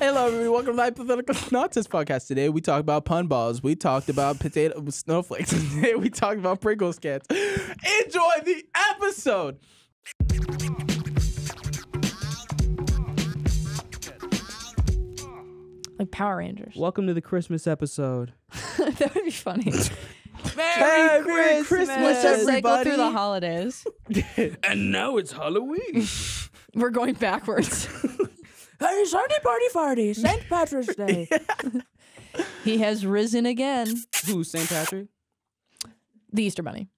Hello, everybody. Welcome to the Hypothetical Nonsense podcast. Today, we talked about pun balls. We talked about potato snowflakes. Today, we talked about Pringles cans. Enjoy the episode. Like Power Rangers. Welcome to the Christmas episode. That would be funny. Merry Christmas, Let's just cycle everybody. through the holidays. And now it's Halloween. We're going backwards. Hey, Sunday party, St. Patrick's Day. He has risen again. Who, St. Patrick? The Easter Bunny.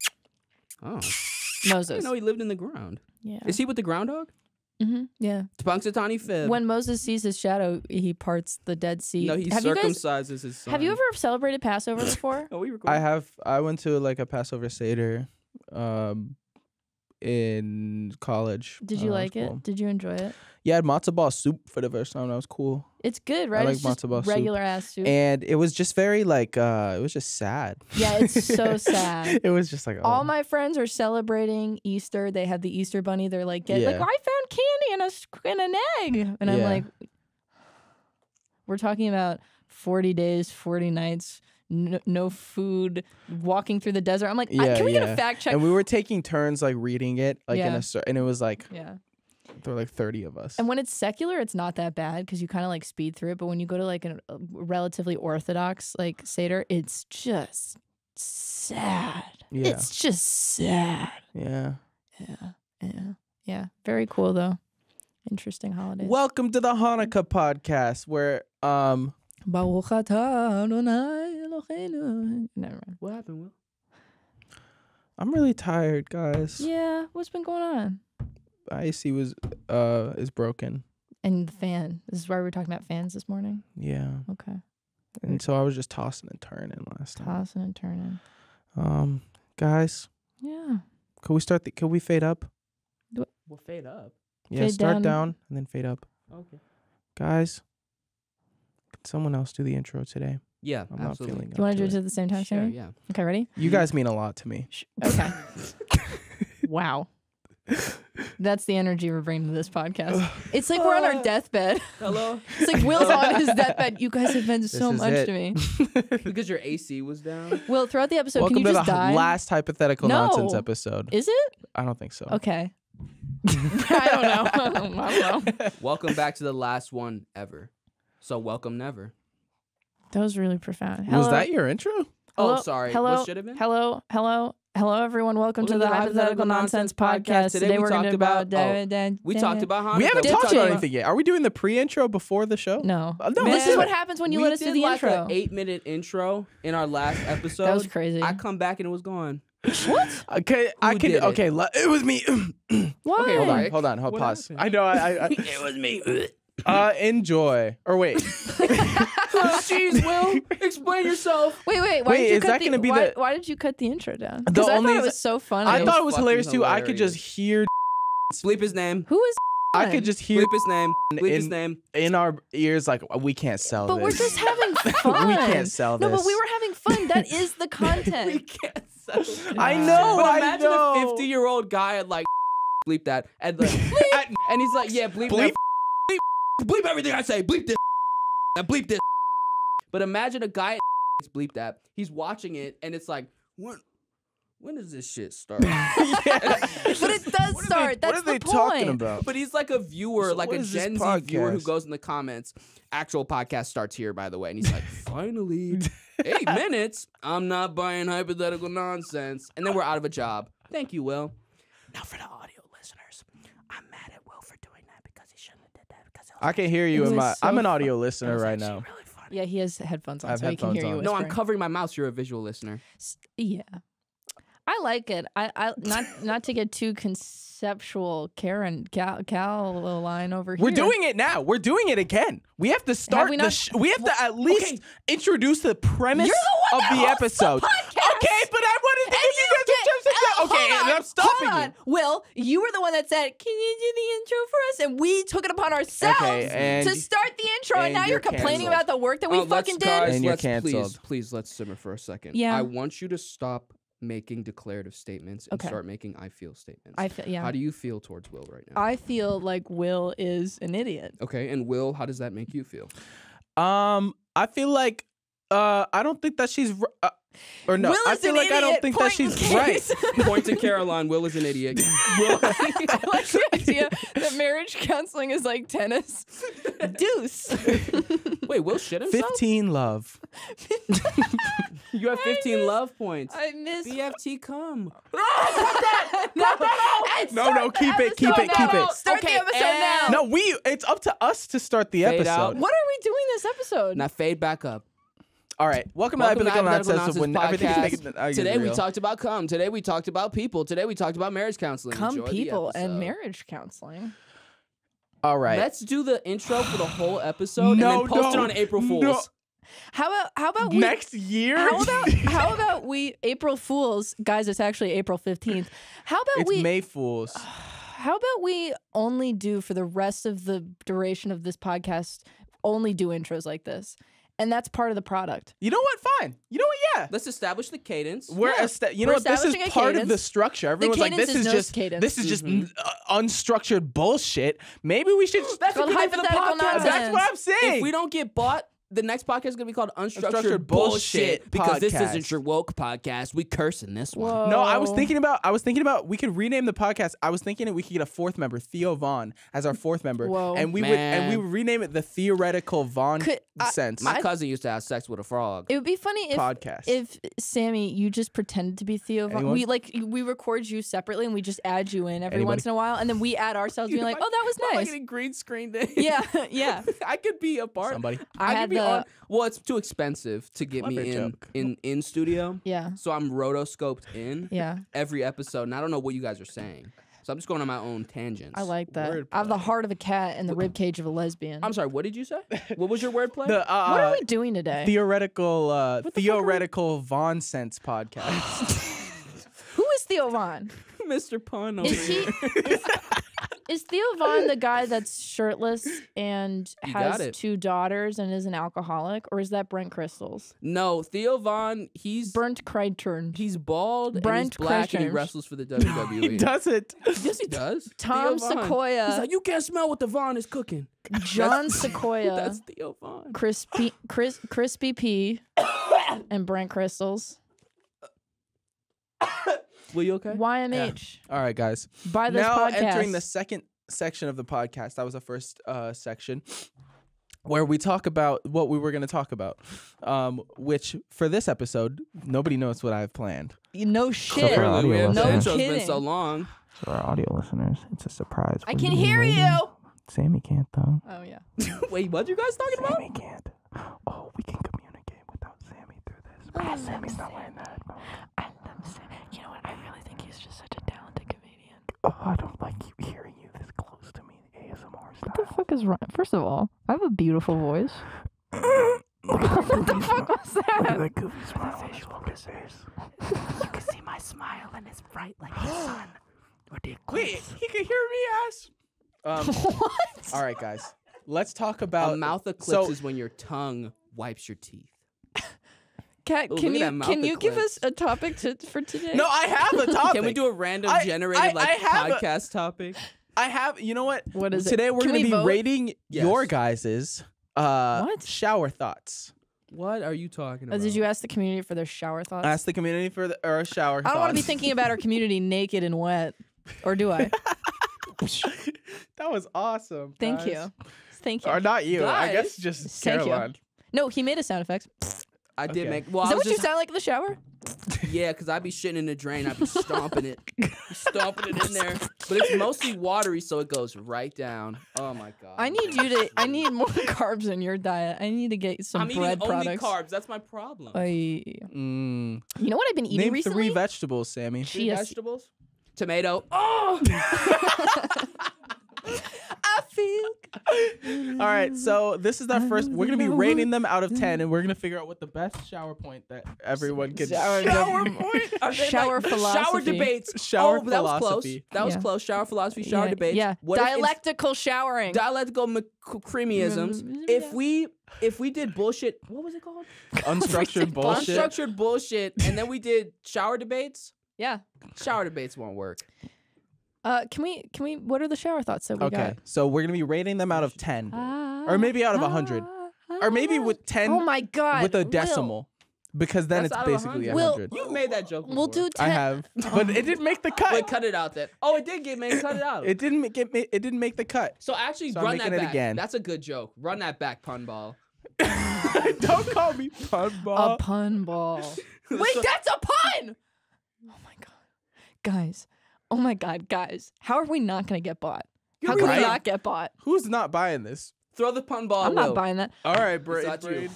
Oh. I Moses. didn't know he lived in the ground. Yeah. Is he with the groundhog? Yeah. Punxsutawney Phib. When Moses sees his shadow, he parts the Dead Sea. No, he Have you guys- circumcises his son. Have you ever celebrated Passover before? Oh, we recorded. I have. I went to like a Passover Seder in college. Did you That was like it? cool. Did you enjoy it? Yeah, I had matzo ball soup for the first time. That was cool. It's good, right? like It's just matzo ball soup. regular ass soup. And it was just very like, it was just sad. Yeah, it's so sad. It was just like, oh. All my friends are celebrating Easter. They have the Easter bunny. They're like, like, Yeah. I found candy and an egg. And I'm Yeah. like, we're talking about 40 days, 40 nights, no food, walking through the desert. I'm like, can we get a fact check? And we were taking turns like reading it, like Yeah. and it was like, Yeah. there were like 30 of us. And when it's secular, it's not that bad because you kind of like speed through it. But when you go to like a relatively orthodox like Seder, it's just sad. Yeah. It's just sad. Yeah. Yeah. Very cool though. Interesting holidays. Welcome to the Hanukkah podcast, where Baruch atah Adonai Eloheinu. Never mind. What happened, Will? I'm really tired, guys. Yeah, what's been going on? IC was is broken. And the fan. This is why we were talking about fans this morning. Yeah. Okay. And so I was just tossing and turning last time. Tossing and turning. Guys, Yeah. could we fade up? We'll fade up. Yeah, Fade start down. down and then fade up. Okay. Guys, can someone else do the intro today? Yeah, I'm not absolutely. feeling Do you want to do it it. at the same time, Sure, Sammie? yeah. Okay, ready? You guys mean a lot to me. Okay. Wow. That's the energy we're bringing to this podcast. It's like we're on our deathbed. Hello? It's like Will's on his deathbed. You guys have been so is much it. to me. Because your AC was down? Will, throughout the episode, Welcome can you to just the die? last hypothetical No. nonsense episode. Is it? I don't think so. Okay. I don't know. I don't know. Welcome back to the last one ever. So welcome never. That was really profound. Was that your intro? Hello? Oh, sorry. Hello? What should have been? Hello, everyone. Welcome to the Hypothetical Nonsense podcast. Today we're going to talked about... about- We talked about Hanukkah. We haven't Did talked you? about anything yet. Are we doing the pre-intro before the show? No. No, This let's is do what it. happens when you We let us do did the like intro. an 8-minute intro in our last episode. That was crazy. I come back and it was gone. What? Okay, I Who can. did it? Okay, it was me. Why? Okay, hold on, Rick. hold on, What pause. happened? I know. I It was me. enjoy. Or wait, Jeez, Will. Explain yourself. Wait. Why Wait, did you is cut that the, gonna be why, the- why did you cut the intro down? The Because I only- thought it was so funny. I thought it was was fucking hilarious too. I could just hilarious. hear. Bleep his name. Who is I could just hear Bleep his name. Bleep his in- name. in our ears like we can't sell But this. we're just having fun. We can't sell No, this. but we were having fun. That is the We content. can't sell it. I know. But I imagine know. a 50-year-old guy at like bleep that and like and he's like, yeah, bleep Bleep. that. Bleep everything I say. Bleep this. And bleep this. But imagine a guy at bleep that. He's watching it and it's like, when does this shit start? But it does start. That's what are the they point. talking about? But he's like a viewer, So like what a is this Gen Z viewer who podcast? goes in the comments. Actual podcast starts here, by the way. And he's like, finally, 8 minutes. I'm not buying hypothetical nonsense. And then we're out of a job. Thank you, Will. Now for the audio listeners, I'm mad at Will for doing that because he shouldn't have did that. Because it was I can hear you It in was my. so I'm an fun. audio it listener was right actually now. really funny. Yeah, he has headphones on, I have so he can hear headphones you on. No, I'm whispering. covering my mouth. You're a visual listener. Yeah, I like it. I not to get too conceptual. Caroline over here. We're doing it now. We're doing it again. We have to start we the. not- We have to at least introduce the premise You're the one of that the hosts the episode. podcast. Okay, but I wanted to give you guys a chance to go. Okay, hold and on, I'm stopping hold you. on. Will, you were the one that said, "Can you do the intro for us?" And we took it upon ourselves Okay, and- to start the intro. And and now you're you're complaining canceled. about the work that we fucking did. Guys, And you're let's canceled. please let's simmer for a second. Yeah. I want you to stop making declarative statements and Okay. start making I feel statements. I feel How do you feel towards Will right now? I feel like Will is an idiot. Okay, and Will, how does that make you feel? I feel like I don't think that she's or no. Will I is feel an like I don't idiot. think Point that in she's right. case. Point to Caroline. Will is an idiot. Will, I like the idea that marriage counseling is like tennis. Deuce. wait, Will shit himself? 15 love. You have 15 love points. I miss. BFT come. No, keep it. Start the episode now. No, it's up to us to start the Fade episode. out. What are we doing this episode? Now fade back up. All right, welcome to Welcome to Hypothetical Hypothetical Nonsense, when Nonsense everything's podcast. making Today we real. talked about cum. Today we talked about people. Today we talked about marriage counseling. Come Enjoy the people and episode. marriage counseling. All right. Let's do the intro for the whole episode and then post it on April Fools. no. How about we Next year? How about we April Fools, guys? It's actually April 15th. How about It's we May Fools. How about we only do for the rest of the duration of this podcast only do intros like this, and that's part of the product. You know what? Fine. You know what? Yeah. Let's establish the cadence. You know what? This is establishing a part of the cadence. structure. Everyone's like, cadence this is is no just cadence. this is just unstructured bullshit. Maybe we should. That's called a good name for the hypothetical podcast. nonsense. That's what I'm saying. If we don't get bought, the next podcast is going to be called Unstructured Unstructured Bullshit Bullshit because this Podcast. isn't your woke podcast. We curse in this one. Whoa. No, I was thinking about we could rename the podcast. I was thinking that we could get a fourth member, Theo Vaughn, as our fourth member. Whoa. And we Man. would rename it the Theoretical Vaughn Sense My cousin used to have sex with a frog. It would be funny podcast. if Sammie, you just pretended to be Theo Vaughn. Anyone? We record you separately and we just add you in every Anybody? once in a while, and then we add ourselves, being like, oh, that was Like nice. a green screen thing. Yeah, yeah. I could be a part. Somebody. I could had be the on. Well, it's too expensive to get Clever me joke. in studio. Yeah, So I'm rotoscoped in yeah. every episode, and I don't know what you guys are saying. So I'm just going on my own tangents. I like that. Wordplay. I have the heart of a cat and the rib cage of a lesbian. I'm sorry. What did you say? What was your wordplay? The what are we doing today? Theoretical the fuck are we- Theoretical Vaughn Sense podcast. Who is Theo Vaughn? Mr. Pun over Is he? here. Is Theo Vaughn the guy that's shirtless and You got has it. 2 daughters and is an alcoholic, or is that Brent Crystals? No, Theo Vaughn. He's Crichton. he's bald and Brent he's black and he Christian. wrestles for the He WWE. doesn't. Yes, he does. Tom Theo Vaughn. Sequoia. He's like, you can't smell what the Vaughn is cooking. John Sequoia. That's Theo Vaughn. Crispy P, and Brent Crystals. Will you okay? YMH. All right, guys. By this Now podcast. entering the second section of the podcast. That was the first section where we talk about what we were going to talk about, which for this episode, nobody knows what I have planned. No shit. for audio We have no the intro's been kidding. so long. For our audio listeners, it's a surprise. I can hear you. Sammie can't, though. Oh yeah. Wait, what you guys talking about? Sammie can't. Oh, we can communicate without Sammie through this. Sammie's not wearing that. I love Sammie. You know what? I really think he's just such a talented comedian. Oh, I don't like hearing you this close to me, ASMR style. What the fuck is wrong? First of all, I have a beautiful voice. What the fuck was that? That goofy smile on his fucking face. You can see my smile and it's bright like the sun. Wait, he can hear me, ass. What? All right, guys. Let's talk about A mouth eclipse so- is when your tongue wipes your teeth. Kat, Ooh, can look at that you mouth can you give us eclipse. a topic for today? No, I have a topic. Can we do a random I- generated I have a- podcast topic? I have. You know what? What is it? Today we're Can going to we be vote? rating Yes. your guys's What? shower thoughts. What are you talking about? Did you ask the community for their shower thoughts? Ask the community for our shower. I don't want to be thoughts. thinking about our community naked and wet, or do I? That was awesome. Thank guys. you. Thank you. Or not you. I guess Guys. just Thank you. Caroline. No, he made a sound effect. I did Okay. make. Well, Is I that was what you just sound like in the shower? yeah, because I'd be shitting in the drain. I'd be stomping it, stomping it in there. But it's mostly watery, so it goes right down. Oh my god. I need more carbs in your diet. I need to get some I'm bread eating only products. carbs. That's my problem. You Mm. know what I've been eating Name recently? 3 vegetables, Sammie. Three Chia vegetables. Tomato. Oh. I feel good. All right, so this is our first. We're gonna be rating them out of 10, and we're gonna figure out what the best shower point that everyone can. Shower point. Are they Shower like, philosophy. Shower debates. Shower oh, that was close. philosophy. That was Yeah. close. Shower philosophy. Shower debates. Yeah. What if it's- Dialectical showering. dialectical creamyisms. If we did bullshit, what was it called? Unstructured bullshit. Unstructured bullshit, and then we did shower debates. Yeah. Shower debates won't work. Can we? What are the shower thoughts that we got? Okay, so we're gonna be rating them out of 10, or maybe out of 100, or maybe with 10 Oh my God. with a Will. decimal, because then That's it's out of basically 100. 100. You've made that joke before. We'll do 10. I have, but it didn't make the cut. Wait, cut it out then. Oh, it did get made. Cut it out. It didn't make the cut. So actually, So I'm run that making it back. again. That's a good joke. Run that back, pun ball. Don't call me pun ball. A pun ball. Wait, that's a pun! Oh my God. Guys. Oh my God, guys. How are we not going to get bought? How can right. we not get bought? Who's not buying this? Throw the pun ball. I'm Will. not buying that. All right, It's not you. Braid.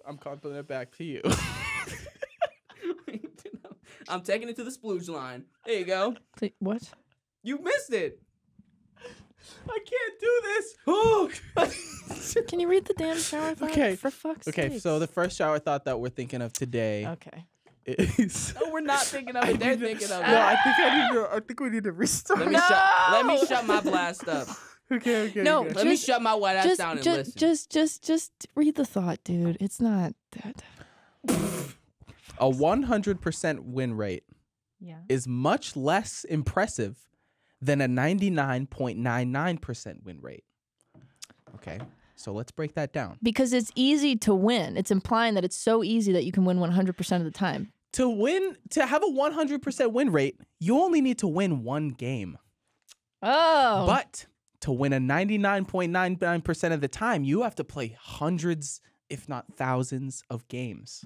I'm calling it back to you. I'm taking it to the splooge line. There you go. Please, what? You missed it. I can't do this. Oh. Can you read the damn shower thought? Okay. For fuck's sake. Okay, so the first shower thought that we're thinking of today Okay. is. No, we're not thinking of it. They're thinking of it. No, I think we need to restart. Let me shut my blast up. Okay. No, okay. Let me Just- shut my white ass down and listen. Just read the thought, dude. It's not that. A 100% win rate Yeah. is much less impressive than a 99.99% win rate. Okay, so let's break that down. Because it's easy to win. It's implying that it's so easy that you can win 100% of the time. To have a 100% win rate, you only need to win one game. Oh. But to win a 99.99% of the time, you have to play hundreds, if not thousands, of games.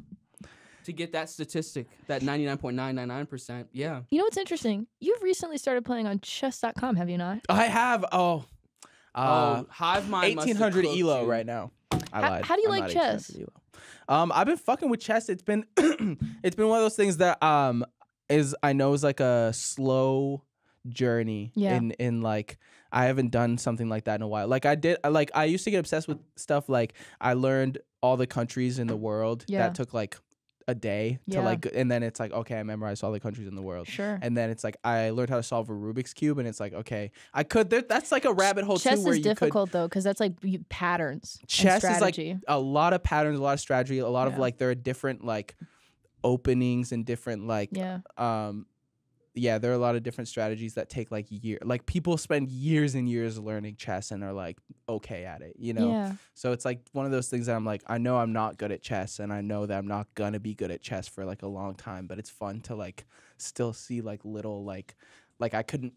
To get that statistic, that 99.999%, yeah. You know what's interesting? You've recently started playing on chess.com, have you not? I have, Hive Mind must have 1800 cooked ELO you. right now. I How- lied. how do you I'm like not chess? 1800 ELO. I've been fucking with chess. It's been it's been one of those things that is like a slow journey Yeah. in like I haven't done something like that in a while. Like I used to get obsessed with stuff like I learned all the countries in the world. Yeah. That took like a day to Yeah. like, and then it's like, okay, I memorized all the countries in the world. Sure. And then it's like I learned how to solve a Rubik's Cube, and it's like, okay, I could. That's like a rabbit hole Chess too, where is you could. difficult though, because that's like patterns. and Chess is like strategy. a lot of patterns, a lot of strategy, a lot of Yeah. like there are different like openings and different like Yeah. there are a lot of different strategies that take like years. Like people spend years and years learning chess and are like okay at it, you know. Yeah. So it's like one of those things that I'm like, I know I'm not good at chess, and I know that I'm not gonna be good at chess for like a long time. But it's fun to like still see like little like I couldn't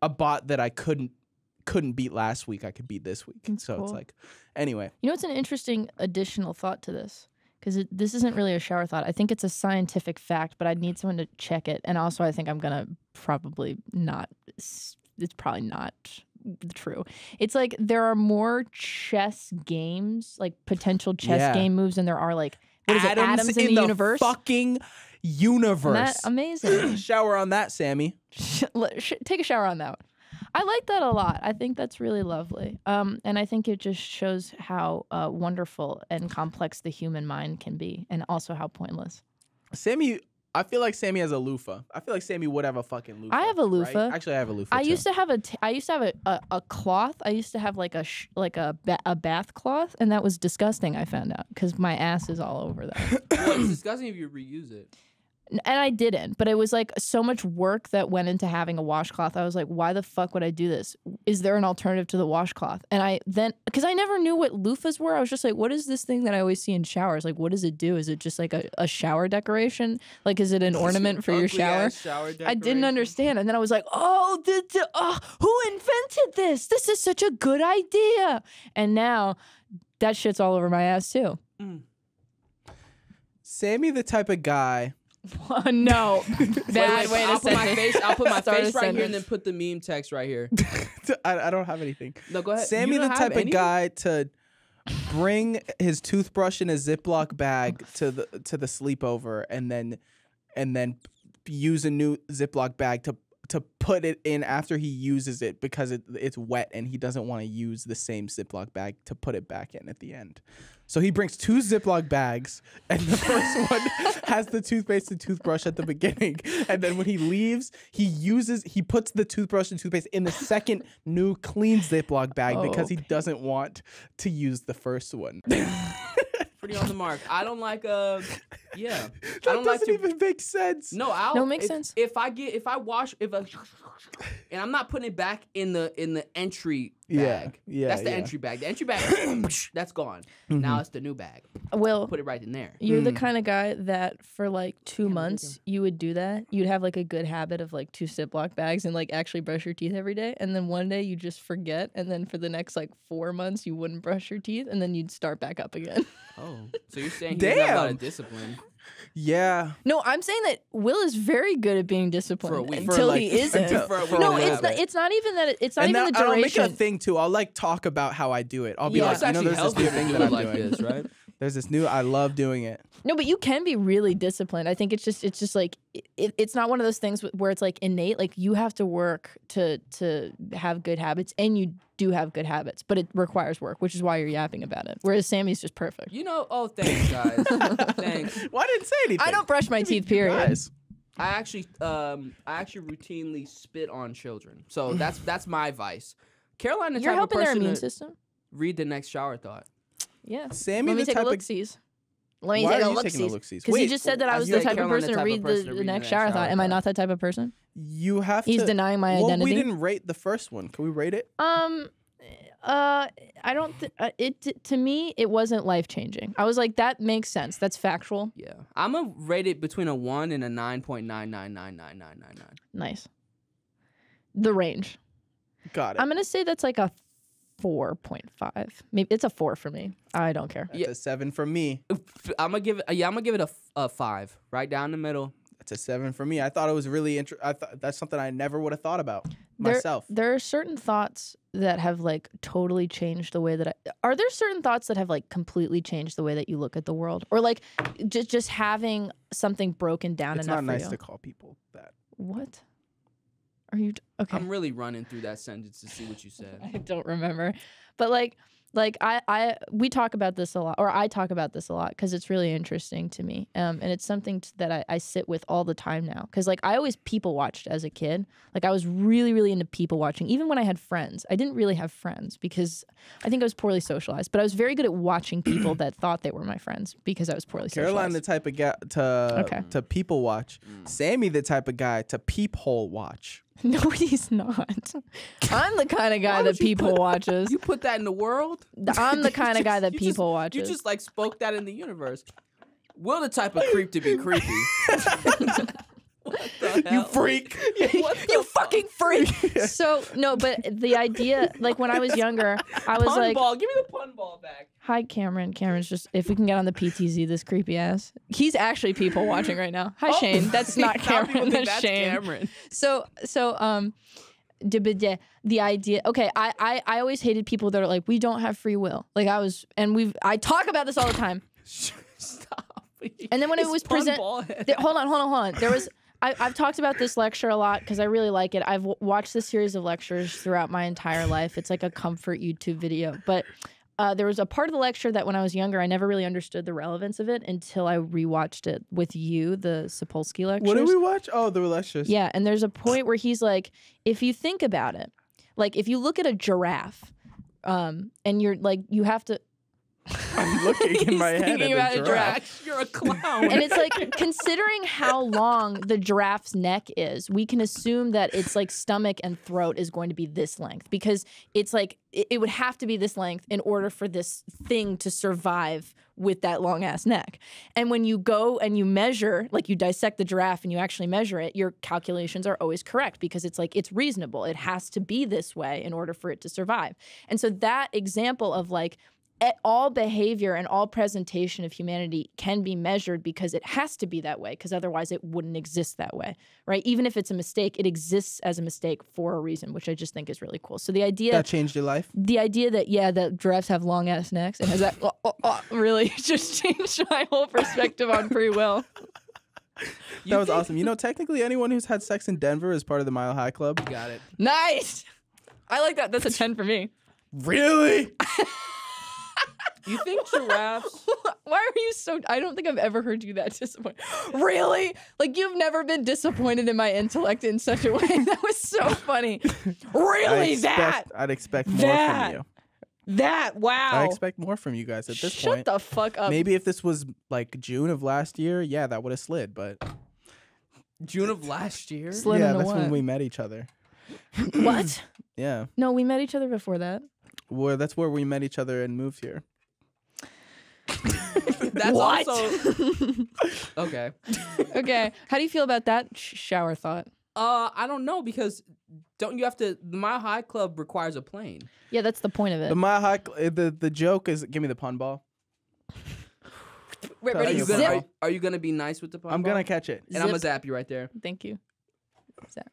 a bot that I couldn't beat last week I could beat this week. That's So it's cool. like anyway. You know what's an interesting additional thought to this? Because this isn't really a shower thought. I think it's a scientific fact, but I'd need someone to check it. And also, I think I'm going to probably not. It's probably not true. It's like there are more chess games, like potential chess Yeah. game moves, than there are like, what is it, atoms in the universe? Fucking universe. Isn't that amazing? Shower on that, Sammy. Take a shower on that one. I like that a lot. I think that's really lovely. And I think it just shows how wonderful and complex the human mind can be, and also how pointless. Sammy, I feel like Sammy has a loofah. I feel like Sammy would have a fucking loofah. I have a loofah. Right? Actually, I have a loofah. I too. used to have a cloth. I used to have like a bath cloth, and that was disgusting. I found out because my ass is all over that. Well, it's disgusting if you reuse it. And I didn't, but it was like so much work that went into having a washcloth. I was like, why the fuck would I do this? Is there an alternative to the washcloth? And I then, because I never knew what loofahs were, I was just like, what is this thing that I always see in showers? Like, what does it do? Is it just like a shower decoration? Like, is it an ornament for your shower? I didn't understand. And then I was like, oh, who invented this? This is such a good idea. And now that shit's all over my ass too. Sammy, the type of guy. No. Bad way to I'll put my face. I'll put my Start a face right here and sentence. then put the meme text right here. I don't have anything. No, go ahead. Sammy, You the don't type have of guy to bring his toothbrush in a Ziploc bag to the sleepover, and then use a new Ziploc bag to put it in after he uses it because it's wet and he doesn't want to use the same Ziploc bag to put it back in at the end. So he brings 2 Ziploc bags, and the first one has the toothpaste and toothbrush at the beginning. And then when he leaves, he puts the toothbrush and toothpaste in the second new clean Ziploc bag because he doesn't want to use the first one. Pretty on the mark. I don't like That I don't doesn't like even make sense. No, No, it makes sense. If I wash and I'm not putting it back in the entry bag. Yeah, That's the yeah. entry bag. The entry bag, that's gone. Now it's the new bag. Will, Put it right in there. you're the kind of guy that for like 2 months you would do that. You'd have like a good habit of like 2 Ziploc bags and like actually brush your teeth every day. And then one day you just forget. And then for the next like 4 months you wouldn't brush your teeth. And then you'd start back up again. Oh, so you're saying he doesn't have a lot Damn. of discipline? Yeah. No, I'm saying that Will is very good at being disciplined For a week. until For, he like, isn't. until- For a week. No, and a it's half. not. It's not even that. It's not And even the I'll make it a duration. thing too. I'll like talk about how I do it. I'll be Yeah. like, It's you know, actually there's this new healthier to thing do that it I'm like doing. this, right? There's this new. I love doing it. No, but you can be really disciplined. I think it's just like it's not one of those things where it's like innate. Like you have to work to have good habits, and you do have good habits, but it requires work, which is why you're yapping about it. Whereas Sammy's just perfect. You know, thanks, guys. Thanks. Well, I didn't say anything. I don't brush my teeth. Period. Guys. I actually routinely spit on children. So that's my vice. Caroline, the You're type helping of their person immune to system. read the next shower thought. Yeah. Sammy, Let me the take type a of look-sees. Let me Why take are a you look taking a sees. look-sees? Because you Wait, just said that I I was feel the like type of Caroline person to read the next shower thought. Am I not that type of person? You have He's to. denying my Well, identity. we didn't rate the first one. Can we rate it? I don't. To me, it wasn't life changing. I was like, that makes sense. That's factual. Yeah, I'm gonna rate it between a 1 and a 9.9999999. Nice. The range. Got it. I'm gonna say that's like a 4.5. Maybe it's a 4 for me. I don't care. That's a 7 from me. I'm gonna give it a 5, right down the middle. That's a 7 for me. I thought it was really interesting. I thought that's something I never would have thought about myself. There are certain thoughts that have like totally changed the way that are there certain thoughts that have like completely changed the way that you look at the world, or like just having something broken down It's enough not for nice you? to call people that. What? Are you okay? I'm really running through that sentence to see what you said. I don't remember, but like we talk about this a lot, or I talk about this a lot because it's really interesting to me, and it's something that I sit with all the time now. Because like I always people watched as a kid, like I was really really into people watching. Even when I had friends, I didn't really have friends because I think I was poorly socialized. But I was very good at watching people that thought they were my friends because I was poorly Caroline, the socialized. type of guy to people watch. Sammy, the type of guy to peephole watch. No, he's not. I'm the kind of guy Why that would you people watches. You put that in the world? I'm the kind of guy that You people watches. You just like spoke that in the universe. Will the type of creep to be creepy. What the hell? You freak. What the You fucking freak. So no, but the idea, like when I was younger, I was pun like, ball. Give me the pun ball back. "Hi, Cameron." Cameron's just, if we can get on the PTZ, this creepy ass. He's actually people watching right now. Hi, Shane. That's not Now people Cameron. think That's that's Shane. Cameron. So the idea. Okay, I always hated people that are like, we don't have free will. Like I talk about this all the time. Stop. And then when it It's was pun present, ball. hold on. There was. I've talked about this lecture a lot because I really like it. I've watched this series of lectures throughout my entire life. It's like a comfort YouTube video. But there was a part of the lecture that when I was younger, I never really understood the relevance of it until I rewatched it with you, the Sapolsky lectures. What did we watch? Oh, the lectures. Yeah, and there's a point where he's like, if you think about it, like if you look at a giraffe, and you're like, you have to. I'm looking in my head thinking at about the a giraffe. You're a clown. And it's like, considering how long the giraffe's neck is, we can assume that its like stomach and throat is going to be this length, because it's like it would have to be this length in order for this thing to survive with that long ass neck. And when you go and you measure, like you dissect the giraffe and you actually measure it, your calculations are always correct because it's like, it's reasonable. It has to be this way in order for it to survive. And so that example of like, all behavior and all presentation of humanity can be measured because it has to be that way, because otherwise it wouldn't exist that way, right? Even if it's a mistake, it exists as a mistake for a reason, which I just think is really cool. So the idea That changed your life? the idea that, yeah, that giraffes have long ass necks and has that really just changed my whole perspective on free will. That was awesome. You know, technically anyone who's had sex in Denver is part of the Mile High Club. Got it. Nice. I like that. That's a 10 for me. Really? You think giraffes? Why are you so? I don't think I've ever heard you that disappointed. Really? Like you've never been disappointed in my intellect in such a way. That was so funny. Really? I'd expect more from you. Wow. I expect more from you guys at this point. Shut the fuck up. Maybe if this was like June of last year, yeah, that would have slid. But June of last year? Slid yeah, into that's what? when we met each other. What? Yeah. No, we met each other before that. Well, that's where we met each other and moved here. That's What? also okay. Okay. How do you feel about that shower thought? I don't know because don't you have to? The Mile High Club requires a plane. Yeah, that's the point of it. The Mile High, the joke is, give me the pun ball. Wait, Are ready? you Zip. gonna- Are you gonna be nice with the pun I'm ball? gonna catch it. And I'm gonna Zip. zap you right there. Thank you. Zap.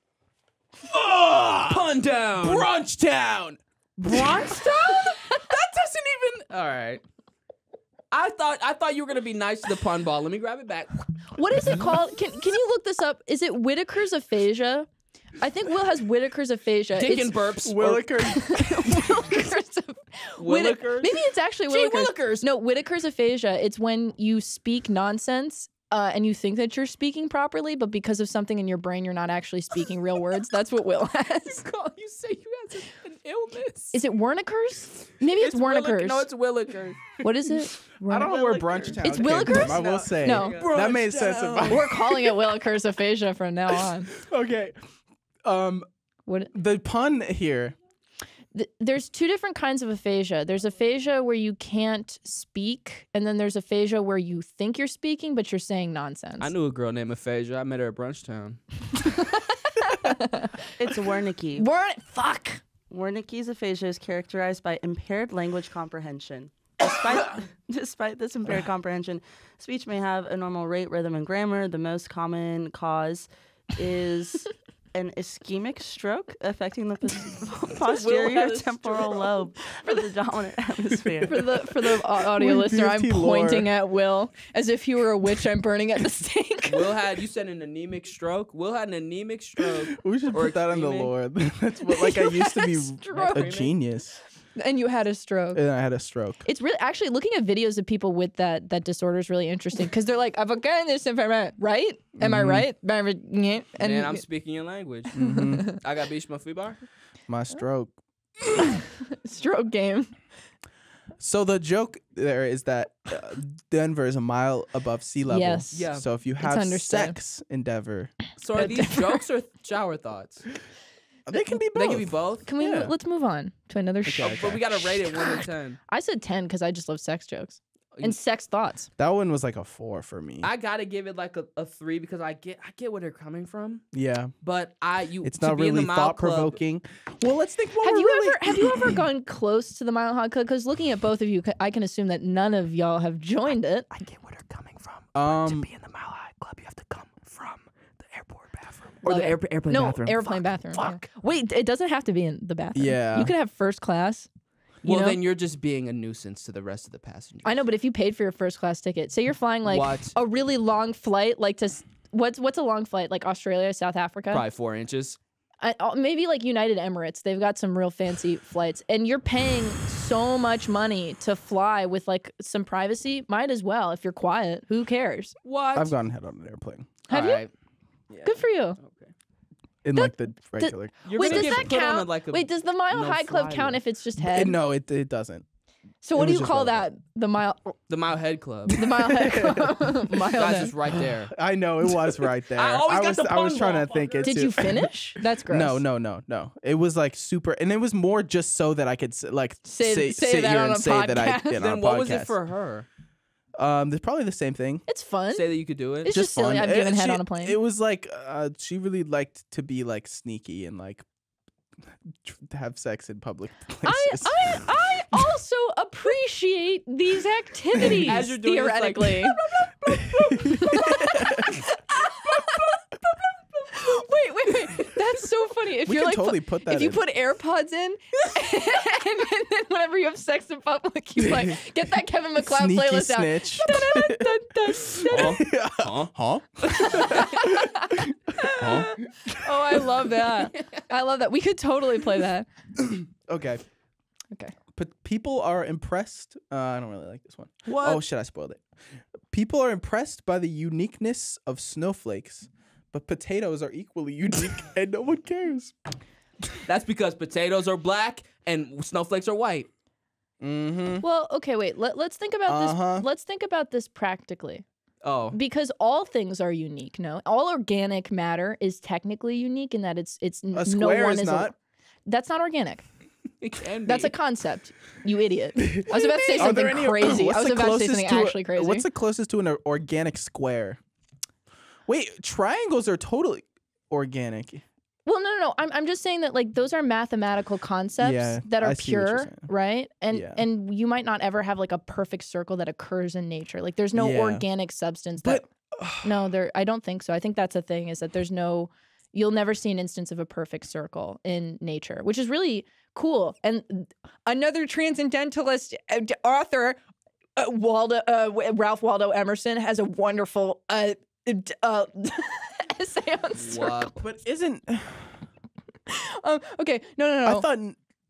Pun down. Brunch Town. Bronxtown? That doesn't even. All right. I thought you were gonna be nice to the pun ball. Let me grab it back. What is it called? Can you look this up? Is it Whitaker's aphasia? I think Will has Whitaker's aphasia. Dick It's and burps. Williker. Willikers? Maybe it's actually Gee, Whitaker's. Willikers. No, Whitaker's aphasia. It's when you speak nonsense and you think that you're speaking properly, but because of something in your brain, you're not actually speaking real words. That's what Will has. You say you have an illness. Is it Wernicker's? Maybe it's Wernicker's. No, it's Willikers. What is it? I don't know where Brunch Town It's came Willikers? from. I will say. No. That made sense. We're calling it Willikers aphasia from now on. Okay. What? The pun here. There's two different kinds of aphasia. There's aphasia where you can't speak, and then there's aphasia where you think you're speaking, but you're saying nonsense. I knew a girl named Aphasia. I met her at Brunchtown. It's Wernicke. Fuck. Wernicke's aphasia is characterized by impaired language comprehension. Despite this impaired comprehension, speech may have a normal rate, rhythm, and grammar. The most common cause is an ischemic stroke affecting the posterior temporal lobe of the dominant hemisphere. For the audio With listener, I'm BFT pointing lore. at Will as if he were a witch I'm burning at the stake. You said an anemic stroke? Will had an anemic stroke. We should Or put that on the ischemic. lore. That's what, like, I used to be Stroke. a genius, And you had a stroke. and I had a stroke. It's really actually looking at videos of people with that disorder is really interesting because they're like, I've got this information, right? Am I right? And Man, I'm speaking your language. Mhm. I got Bishma Fibar. My stroke. stroke game. So the joke there is that Denver is a mile above sea level. Yes. Yeah. So if you have understood. sex in Denver, So are these jokes or shower thoughts? they can be both. They can be both. Can we Yeah. let's move on to another show? Okay. But we gotta rate it 1 to 10. I said 10 because I just love sex jokes and sex thoughts. That one was like a 4 for me. I gotta give it like a 3 because I get where they're coming from. Yeah. But It's to not be in the really Mile thought Club- provoking. Well, let's think. What Have we're you really... ever have you ever gone close to the Mile High Club? Because looking at both of you, I can assume that none of y'all have joined it. I get where they're coming from. But to Um, be in the Mile High Club, you have to come from the airport bathroom. Or the airplane No, bathroom. airplane bathroom. yeah. Fuck. Wait, it doesn't have to be in the bathroom. Yeah. You could have first class. You Well, know? then you're just being a nuisance to the rest of the passengers. I know, but if you paid for your first class ticket, say you're flying like What? a really long flight, like to what's a long flight? Like Australia, South Africa? Probably 4 inches. Maybe like United Emirates. They've got some real fancy flights, and you're paying so much money to fly with like some privacy. Might as well if you're quiet. Who cares? What? I've gone head on an airplane Have you? Alright. Yeah. Good for you. Okay. in like the regular. You're Wait, gonna does get that put on count? like a Wait, does the Mile High Club no-fly count list. if it's just head? No, it doesn't. So it what do was you just call relevant. that? The Mile The Mile Head Club. the Mile Head Club. Mile Guys, Head. it's right there. I know it was right there. I always got was the I was pun trying ball, to think fucker. it Did too. you finish? That's gross. No. It was like super, and it was more just so that I could like Say sit that here on and a say that I podcast. did on a Then what was it podcast. for her? There's probably the same thing. It's fun. Say that you could do it. It's just silly. fun. I've given head She- on a plane. It was like she really liked to be like sneaky and like to have sex in public places. I also appreciate these activities As you're doing this, like- theoretically. Wait. That's so funny funny if We you're could like totally put that if you in. put AirPods in, and then whenever you have sex in public, you like get that Kevin MacLeod Sneaky playlist out. snitch. Huh? Oh, I love that. I love that. We could totally play that. Okay. Okay. But people are impressed. I don't really like this one. What? Oh shit! I spoiled it. People are impressed by the uniqueness of snowflakes, but potatoes are equally unique, and no one cares. That's because potatoes are black and snowflakes are white. Mm-hmm. Well, okay, wait. Let's think about this. Let's think about this practically. Oh. Because all things are unique. No, all organic matter is technically unique in that it's A square no one is not. That's not organic. It can be. That's a concept. You idiot. I was about to say Are there something any- crazy. what's I was the about to say closest something actually crazy. What's the closest to an organic square? Wait, triangles are totally organic. Well, no. I'm just saying that like those are mathematical concepts Yeah, that I are see what you're pure, saying. right? And Yeah. and you might not ever have like a perfect circle that occurs in nature. Like there's no Yeah. organic substance that. No, there. I don't think so. I think that's a thing. Is that there's no. You'll never see an instance of a perfect circle in nature, which is really cool. And another transcendentalist author, Ralph Waldo Emerson, has a wonderful essay on circles. What? But isn't Okay, no. I thought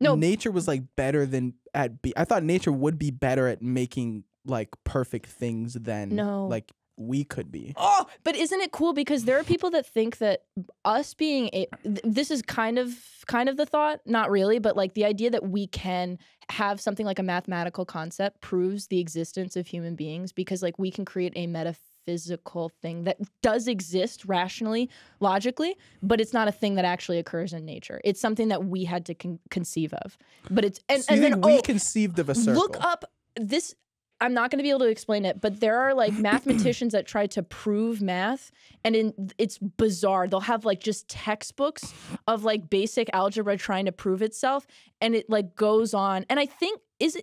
No. nature was like better than I thought nature would be better at making like perfect things than No. like we could be. Oh, but isn't it cool because there are people that think that us being this is kind of the thought, not really, but like the idea that we can have something like a mathematical concept proves the existence of human beings because like we can create a metaphysical thing that does exist rationally, logically, but it's not a thing that actually occurs in nature. It's something that we had to conceive of. But it's So you and then think we conceived of a circle. look up this. I'm not going to be able to explain it, but there are like mathematicians that try to prove math, and it's bizarre. They'll have like just textbooks of like basic algebra trying to prove itself, and it like goes on. And I think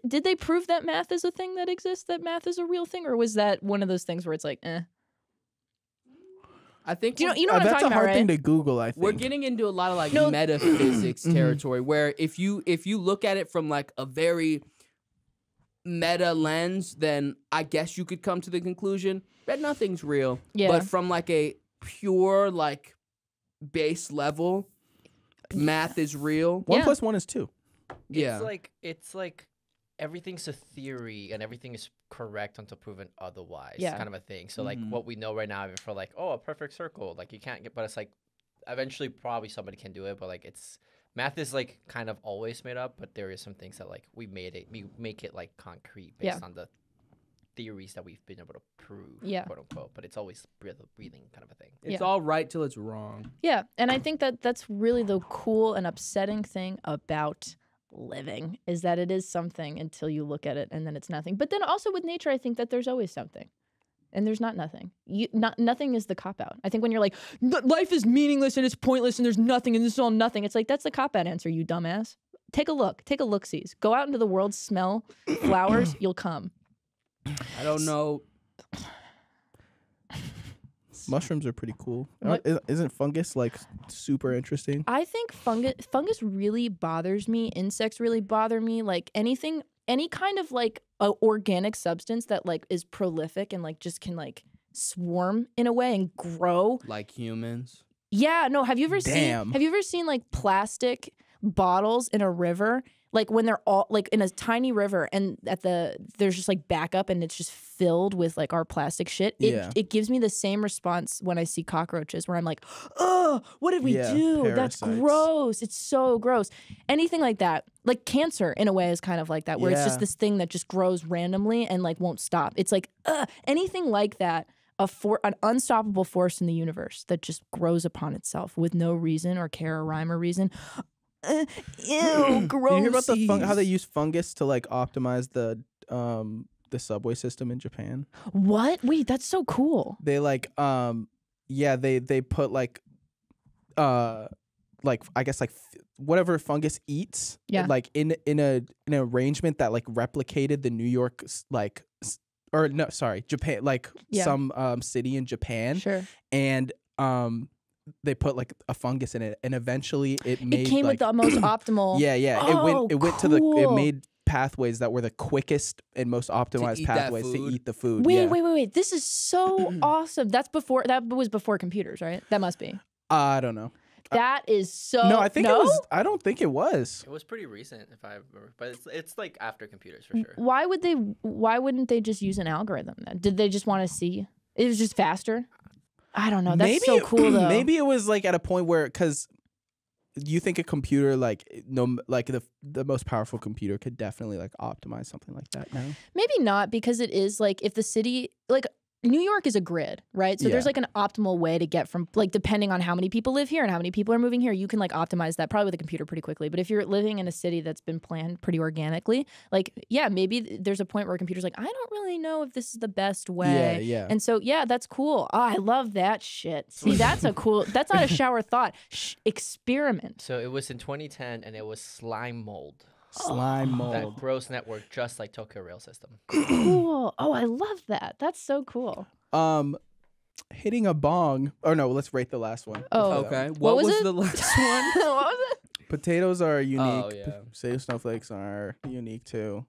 did they prove that math is a thing that exists? That math is a real thing, or was that one of those things where it's like, eh? I think You know what I'm that's talking a hard about, thing right? to Google. I think we're getting into a lot of like No. metaphysics territory where if you look at it from like a very meta lens, then I guess you could come to the conclusion that nothing's real. Yeah. But from like a pure like base level, math is real. 1 Yeah. + 1 is 2. Yeah. It's like everything's a theory and everything is correct until proven otherwise. Yeah. Kind of a thing. So like what we know right now, for like, oh, a perfect circle, like you can't get, but it's like eventually probably somebody can do it, but like math is like kind of always made up, but there is some things that like we make it like concrete based on the theories that we've been able to prove, quote unquote. But it's always breathing kind of a thing. It's all right till it's wrong. Yeah, and I think that that's really the cool and upsetting thing about living is that it is something until you look at it and then it's nothing. But then also with nature, I think that there's always something. And there's not nothing. Nothing is the cop-out. I think when you're like, life is meaningless and it's pointless and there's nothing and this is all nothing, it's like, that's the cop-out answer, you dumbass. Take a look. Take a look-sees. Go out into the world, smell flowers, you'll come. I don't know. Mushrooms are pretty cool. What- Isn't fungus like super interesting? I think fungus really bothers me. Insects really bother me. Like any kind of like a organic substance that like is prolific and like just can like swarm in a way and grow. Like humans. Yeah, no. Have you ever Damn. seen like plastic bottles in a river? Like when they're all like in a tiny river and there's just like backup and it's just filled with like our plastic shit. It gives me the same response when I see cockroaches where I'm like, oh, what did we do? That's parasites. gross. It's so gross. Anything like that. Like cancer in a way is kind of like that where it's just Yeah. this thing that just grows randomly and like won't stop. It's like anything like that. An unstoppable force in the universe that just grows upon itself with no reason or care or rhyme or reason. Ew, gross. Did you hear about the how they use fungus to like optimize the subway system in Japan? What? Wait, that's so cool. They like they put like I guess like whatever fungus eats like in an arrangement that like replicated the New York Japan, like some city in Japan. Sure. And they put like a fungus in it, and eventually it made It came like, with the most optimal. yeah. Oh, it went to the it cool. made pathways that were the quickest and most optimized eat that pathways to food? eat the food. Wait, yeah. wait. This is so awesome. That was before computers, right? That must be. I don't know. That is so. No, I think it was. I don't think it was. It was pretty recent, if I remember, but it's like after computers for sure. Why wouldn't they just use an algorithm then? Did they just want to see? It was just faster. I don't know. That's so cool though. Maybe it was like at a point where, because you think a computer like the most powerful computer could definitely like optimize something like that now. Maybe not, because it is like if the city, like New York is a grid, right? So there's Yeah. like an optimal way to get from, like, depending on how many people live here and how many people are moving here, you can like optimize that probably with a computer pretty quickly. But if you're living in a city that's been planned pretty organically, like, yeah, maybe there's a point where a computer's like, I don't really know if this is the best way. Yeah. And so, yeah, that's cool. Oh, I love that shit. See, that's that's not a shower thought. Experiment. So it was in 2010, and it was slime mold. Slime That mold. gross network, just like Tokyo Rail System. Cool. Oh, I love that. That's so cool. Hitting a bong. Oh no, let's rate the last one. Oh, Okay. What was was it? the last what was it? Potatoes are unique. Oh, yeah. Say snowflakes are unique too.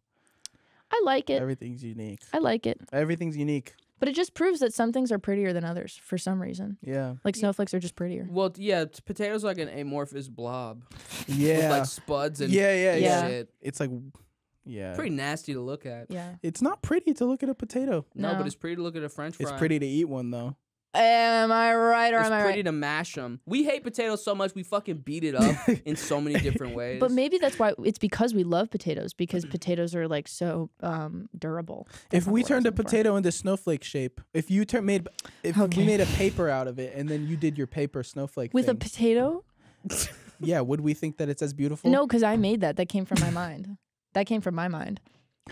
I like it. Everything's unique. I like it. Everything's unique. But it just proves that some things are prettier than others for some reason. Yeah. Like snowflakes are just prettier. Well, yeah, potatoes are like an amorphous blob with Yeah. like spuds and Yeah. shit. It's like, yeah. Pretty nasty to look at. Yeah. It's not pretty to look at a potato. No, No. but it's pretty to look at a French fry. It's pretty to eat one though. Am I right or It's am I pretty right? to mash them. We hate potatoes so much we fucking beat it up in so many different ways. But maybe that's why it's because we love potatoes, because potatoes are like so durable. That's If not we the word I was turned a looking for. potato into snowflake shape, if we made a paper out of it and then you did your paper snowflake with a thing, potato? yeah, would we think that it's as beautiful? No, because I made that. That came from my mind. That came from my mind.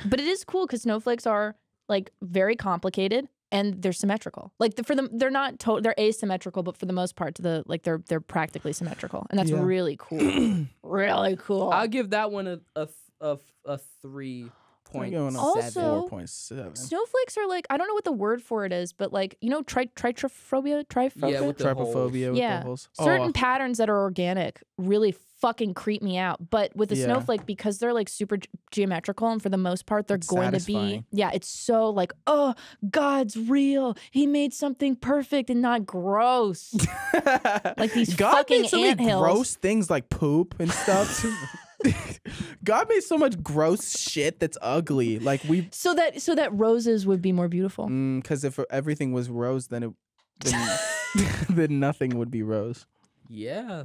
But it is cool because snowflakes are like very complicated and they're symmetrical. Like they're not they're asymmetrical, but for the most part, they're practically symmetrical, and that's Yeah. really cool. Really cool. I'll give that one a I'm 3.7. going on Also- 4.7. Snowflakes are like, I don't know what the word for it is, but like, you know, trypophobia? Yeah, with the holes. Trypophobia with Yeah. the holes. Certain Oh, patterns that are organic really fucking creep me out. But with a Yeah. snowflake, because they're like super geometrical and for the most part, they're It's going to satisfying. be, yeah, it's so like, oh, God's real. He made something perfect and not gross. Like these God fucking made so many anthills. gross things like poop and stuff. God made so much gross shit that's ugly. Like So that roses would be more beautiful. because if everything was rose, then then nothing would be rose. Yeah.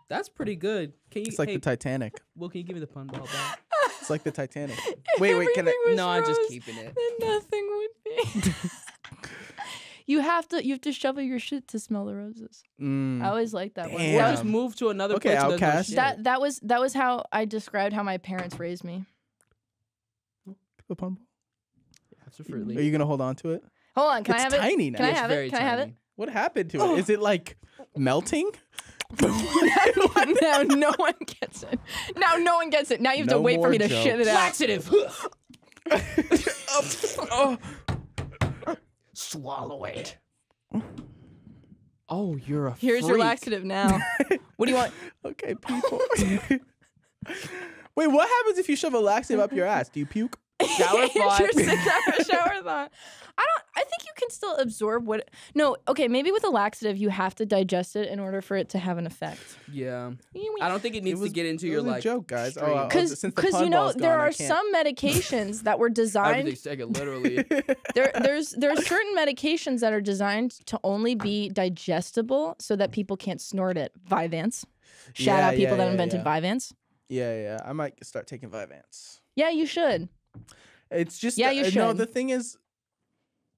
That's pretty good. Can you? It's like hey, the Titanic. Will, can you give me the pun ball back? It's like the Titanic. Wait, can I? Everything was No, I'm just rose, keeping it. then nothing would be. You have to shovel your shit to smell the roses. I always liked that one. Damn. Well, just move to another Okay, place. where there's no Outcast. shit. That was how I described how my parents raised me. The pun ball? Absolutely. Are you gonna hold on to it? Hold on, can It's I have tiny it? now. Can I It's have very it? Can I have it? tiny. What happened to it? Is it like melting? Now no one gets it. Now no one gets it. Now you have to No wait for more me to shit it out. Laxative. Oh, Swallow it. Oh, you're a Here's your freak. laxative now. What do you want? okay, people. Wait, what happens if you shove a laxative up your ass? Do you puke? Shower thought. You're sick of a shower thought. I think you can still absorb what. No, okay, maybe with a laxative you have to digest it in order for it to have an effect. Yeah. I don't think it needs to get into it your was a like joke, guys. stream. Since the Because pun you know ball's there gone, I are can't. some medications that were designed. Everything's taken literally. There's certain medications that are designed to only be digestible so that people can't snort it. Vyvanse. Shout out people that invented Vyvanse. Yeah. I might start taking Vyvanse. Yeah, you should. It's just Yeah, you No, should. the thing is,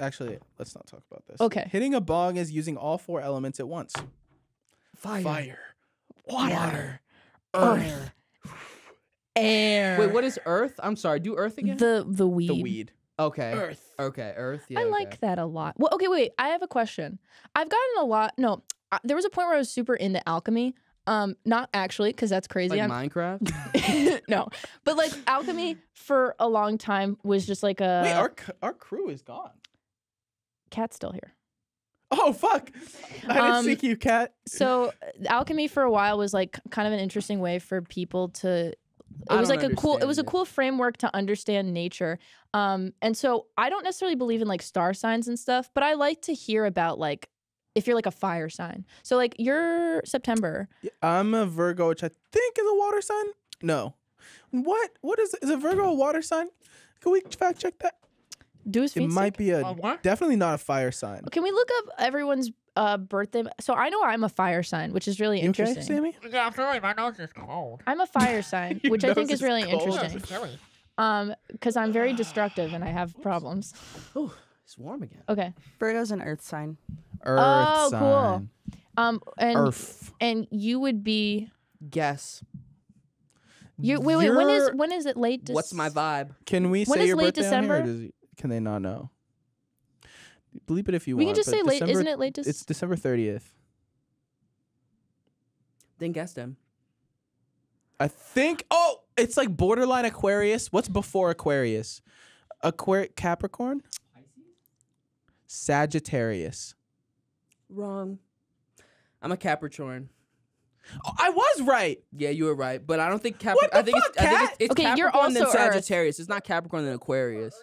actually, let's not talk about this. Okay. Hitting a bong is using all 4 elements at once. Fire, water, earth, Air. Wait, what is Earth? I'm sorry. Do Earth again? The weed. the weed. Okay. Earth. Okay. Earth. Yeah. I like that a lot. Well, okay, wait. I have a question. I've gotten a lot. No, there was a point where I was super into alchemy. Not actually, because that's crazy. Like Minecraft. No, but like alchemy for a long time was just like a. Wait, our crew is gone. Cat's still here. Oh fuck! I didn't see you, Kat. So alchemy for a while was like kind of an interesting way for people to. It was like a cool framework to understand nature. And so I don't necessarily believe in like star signs and stuff, but I like to hear about like if you're like a fire sign. So like you're September. I'm a Virgo, which I think is a water sign. No. What is a Virgo a water sign? Can we fact check that? Do his feet It might be definitely not a fire sign. Can we look up everyone's birthday? So I know I'm a fire sign, which is really interesting. Okay, Sammy? Yeah, I'm sorry, my nose is cold. I'm a fire sign, Your which I think nose is really cold. interesting. Because I'm very destructive and I have problems. Oh, it's warm again. Okay. Virgo's an earth sign. Earth sign. Cool. And Earth. and you would be Guess. wait, when is it late? What's my vibe? Can we When say is your late birthday December? on here, or can they not know? Bleep it if you We want. can just but say late. December- Isn't it late? It's December 30th. Then guess them. I think. Oh, it's like borderline Aquarius. What's before Aquarius? Capricorn. Sagittarius. Wrong. I'm a Capricorn. Oh, I was right. Yeah, you were right, but I don't think What the I think fuck, it's Kat? it's Okay, Capricorn you're then also Earth. Sagittarius. It's not Capricorn then Aquarius.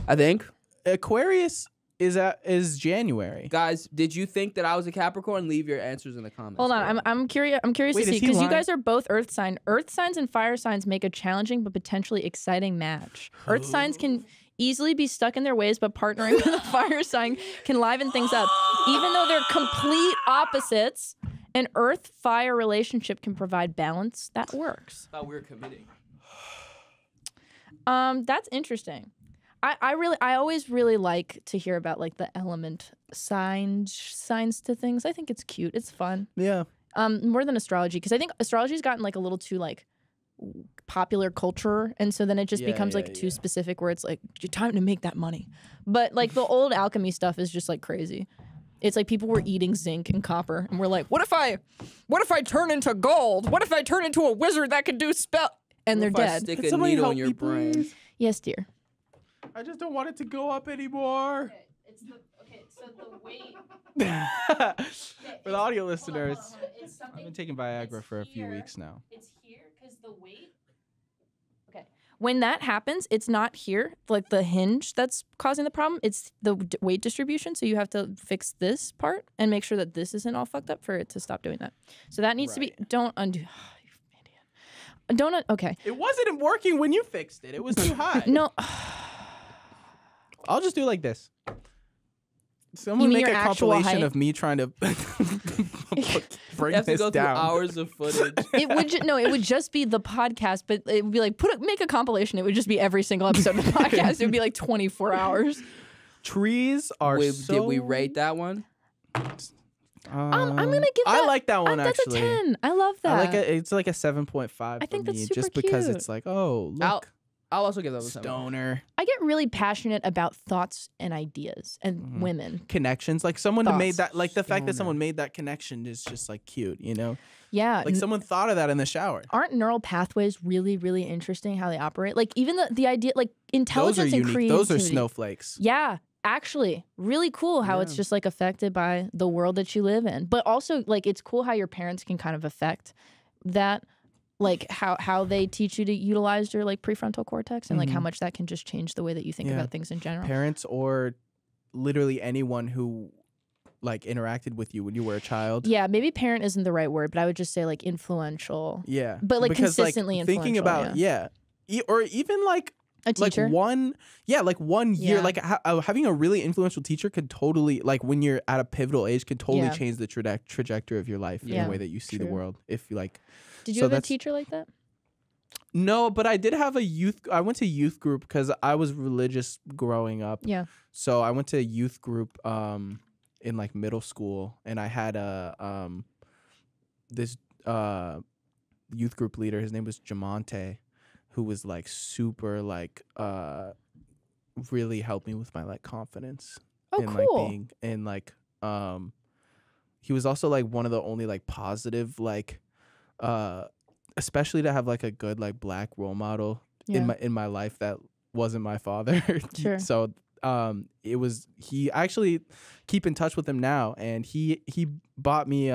I think. Aquarius is January. Guys, did you think that I was a Capricorn? Leave your answers in the comments. Hold on, I'm curious. I'm curious Wait, to is see he because you lying? guys are both Earth sign. Earth signs and fire signs make a challenging but potentially exciting match. Earth signs can easily be stuck in their ways, but partnering with a fire sign can liven things up. Even though they're complete opposites, an Earth-fire relationship can provide balance that works. I thought we were committing. That's interesting. I always really like to hear about like the element signs to things. I think it's cute. It's fun. Yeah. More than astrology, because I think astrology's gotten like a little too like popular culture, and so then it just Yeah, becomes like too specific where it's like your time to make that money. But like the old alchemy stuff is just like crazy. It's like people were eating zinc and copper, and we're like, what if I turn into gold? What if I turn into a wizard that could do spell? And they're What if I dead. Stick Can a somebody needle help in your me, brain. please? Yes, dear. I just don't want it to go up anymore. So the weight. For the audio listeners, I've been taking Viagra for a few weeks now. It's here because the weight. Okay. When that happens, it's not here, like the hinge that's causing the problem. It's the weight distribution. So you have to fix this part and make sure that this isn't all fucked up for it to stop doing that. So that needs to be. Don't undo. You idiot. Don't. Okay. It wasn't working when you fixed it. It was too high. No. I'll just do like this. Someone mean make a your actual compilation height? of me trying to bring You have to this go down. through hours of footage. It would it would just be the podcast, but it would be like make a compilation. It would just be every single episode of the podcast. It would be like 24 hours. Trees are so... Did we rate that one? I'm gonna give that. I like that one that's actually. a 10. I love that. I like it. It's like a 7.5 I for think that's me, super just because cute. it's like, oh, look, I'll also give that one a 7. stoner I get really passionate about thoughts and ideas and women. connections. Like someone made Thoughts. that. Like the fact that Stoner. someone made that connection is just like cute, you know. Yeah. Like someone thought of that in the shower. Aren't neural pathways really, really interesting how they operate? Like even the idea, like Those intelligence are and unique. creativity. Those are snowflakes. Yeah, actually, really cool how it's just like affected by the world that you live in. But also, like, it's cool how your parents can kind of affect that, like how they teach you to utilize your like prefrontal cortex and like how much that can just change the way that you think Yeah. about things in general. Parents or literally anyone who like interacted with you when you were a child. Yeah, maybe parent isn't the right word, but I would just say like influential. Yeah, But, like, because, consistently thinking influential, about or even like A teacher. like one year, Yeah. like having a really influential teacher could totally, like when you're at a pivotal age, can totally Yeah. change the trajectory of your life in Yeah. the way that you see the True. world. If you like, Did you so have a that's- teacher like that? no, but I did have a youth. I went to youth group because I was religious growing up. Yeah. So I went to youth group in like middle school, and I had a this youth group leader. His name was Jamonte, who was like super like really helped me with my like confidence. Oh, and cool. like being and like he was also like one of the only like positive like especially to have like a good like black role model Yeah. in my life that wasn't my father. Sure. So it was he. I actually keep in touch with him now, and he bought me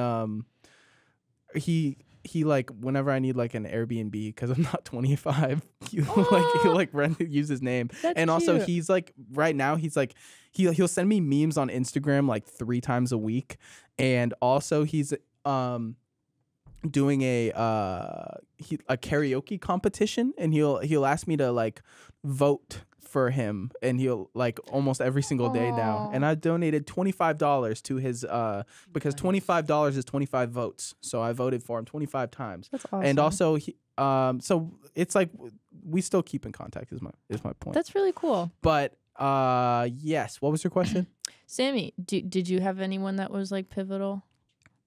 he like whenever I need like an Airbnb because I'm not 25, he'll like use his name. That's And also cute. he's like right now he's like he'll send me memes on Instagram like 3 times a week, and also he's doing a karaoke competition, and he'll ask me to like vote for him, and he'll like almost every single day now. Aw. And I donated $25 to his because $25 is 25 votes, so I voted for him 25 times. That's awesome. And also he so it's like we still keep in contact is my point. That's really cool. But yes, what was your question? Sammie, did you have anyone that was like pivotal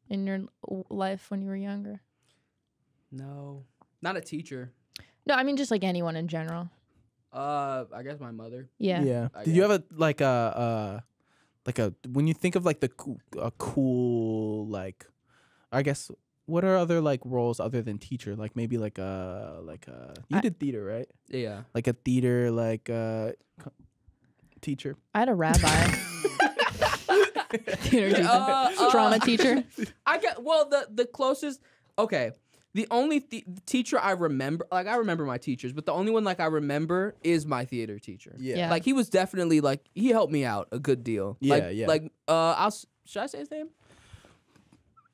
in your life when you were younger? No, not a teacher. No, I mean just like anyone in general. I guess my mother. Yeah. I Did you have a like a when you think of like a cool like, I guess, what are other like roles other than teacher? Like maybe like you did theater, right? Yeah. Like a theater like teacher. I had a rabbi. Theater teacher. Drama teacher. I get the closest. Okay, the only teacher I remember, like I remember my teachers, but the only one like I remember is my theater teacher. Yeah. Like he was definitely like he helped me out a good deal. Yeah, like, yeah. Like should I say his name?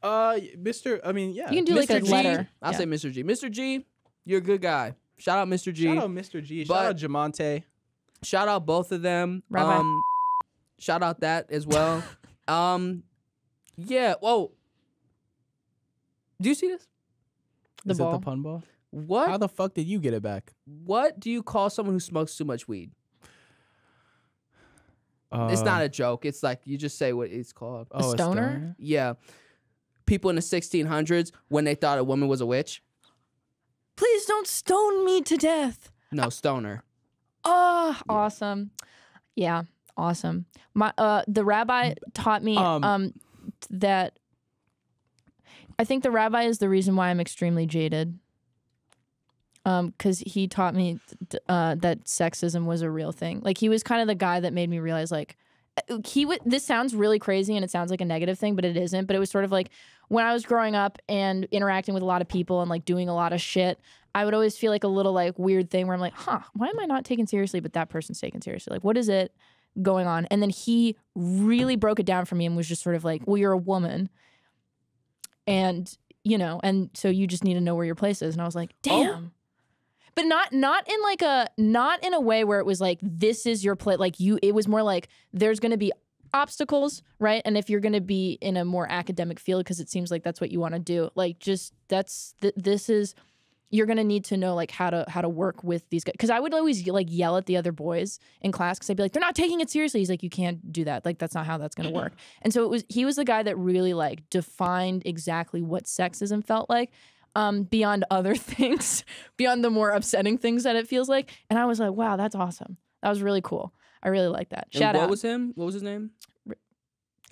Mr. I mean, yeah. You can do like a Mr. G. letter. I'll Yeah. say Mr. G. Mr. G, you're a good guy. Shout out Mr. G. Shout out Mr. G. But- Shout out Jamonte. Shout out both of them. Rabbi. Shout out that as well. Yeah. Whoa. Do you see this? The Is ball. it the pun ball? What? How the fuck did you get it back? What do you call someone who smokes too much weed? It's not a joke. It's like you just say what it's called. A stoner? Yeah. People in the 1600s when they thought a woman was a witch. Please don't stone me to death. No, stoner. Oh, awesome. Yeah, awesome. My the rabbi taught me that I think the rabbi is the reason why I'm extremely jaded. Because he taught me that sexism was a real thing. Like he was kind of the guy that made me realize like this sounds really crazy and it sounds like a negative thing, but it isn't. But it was sort of like when I was growing up and interacting with a lot of people and like doing a lot of shit, I would always feel like a little like weird thing where I'm like, why am I not taken seriously, but that person's taken seriously? Like, what is it going on? And then he really broke it down for me and was just sort of like, well, you're a woman. And, and so you just need to know where your place is. And I was like, damn. But not in a way where it was like, this is your place. Like it was more like there's going to be obstacles, right? And if you're going to be in a more academic field, because it seems like that's what you want to do, like just you're going to need to know like how to work with these guys. Because I would always like yell at the other boys in class because I'd be like, they're not taking it seriously. He's like, you can't do that. Like that's not how that's going to work. And so he was the guy that really like defined exactly what sexism felt like. Beyond other things, beyond the more upsetting things that it feels like. And I was like, wow, that's awesome. That was really cool. I really like that. Shout out. What was him? What was his name?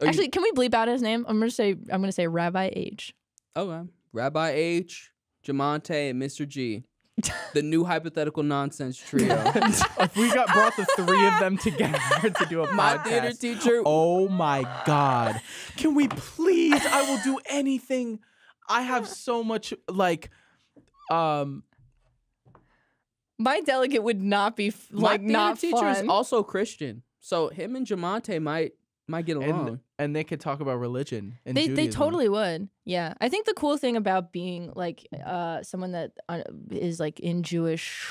Actually, can we bleep out his name? I'm gonna say Rabbi H. Okay. Rabbi H, Jamonte, and Mr. G. The new hypothetical nonsense trio. If we brought the 3 of them together to do a My podcast. theater teacher. Oh my God. Can we please? I will do anything. I have so much like My delegate would not be my not theater teacher is fun. also Christian. So him and Jamonte might get along. and they could talk about religion and They Judaism. totally would. Yeah. I think the cool thing about being like someone that is like in Jewish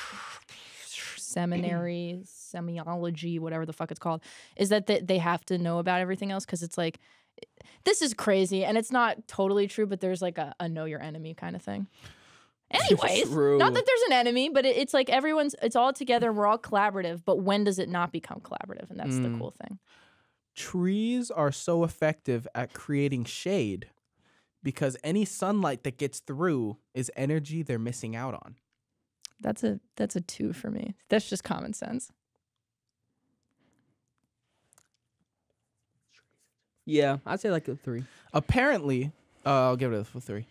seminary, semiology, whatever the fuck it's called, is that they have to know about everything else because it's like, this is crazy and it's not totally true, but there's like a know your enemy kind of thing. Anyways, True. not that there's an enemy, but it's like it's all together and we're all collaborative, but when does it not become collaborative? And that's the cool thing. Trees are so effective at creating shade because any sunlight that gets through is energy they're missing out on. That's a 2 for me. That's just common sense. Yeah, I'd say like a 3. Apparently, I'll give it a 3.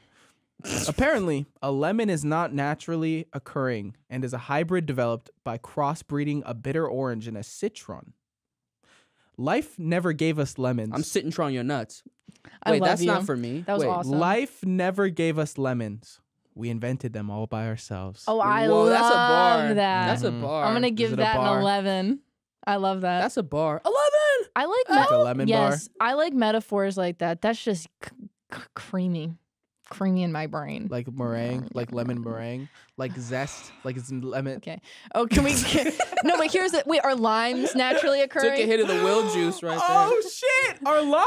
Apparently, a lemon is not naturally occurring and is a hybrid developed by crossbreeding a bitter orange and a citron. Life never gave us lemons. I'm sitting on your nuts. I Wait, love that's you. not for me. That was Wait, awesome. Life never gave us lemons. We invented them all by ourselves. Oh, I Whoa, love that's a bar. that. That's a Mhm. bar. I'm gonna Is give it a that an bar? 11. I love that. That's a bar. 11. I like Like a lemon bar? yes, I like metaphors like that. That's just creamy in my brain. Like meringue, like lemon meringue, like zest, like it's lemon. Okay. Oh, can we? No, but here's it. Wait, are limes naturally occurring? Took a hit of the will juice right there. Oh shit! Are limes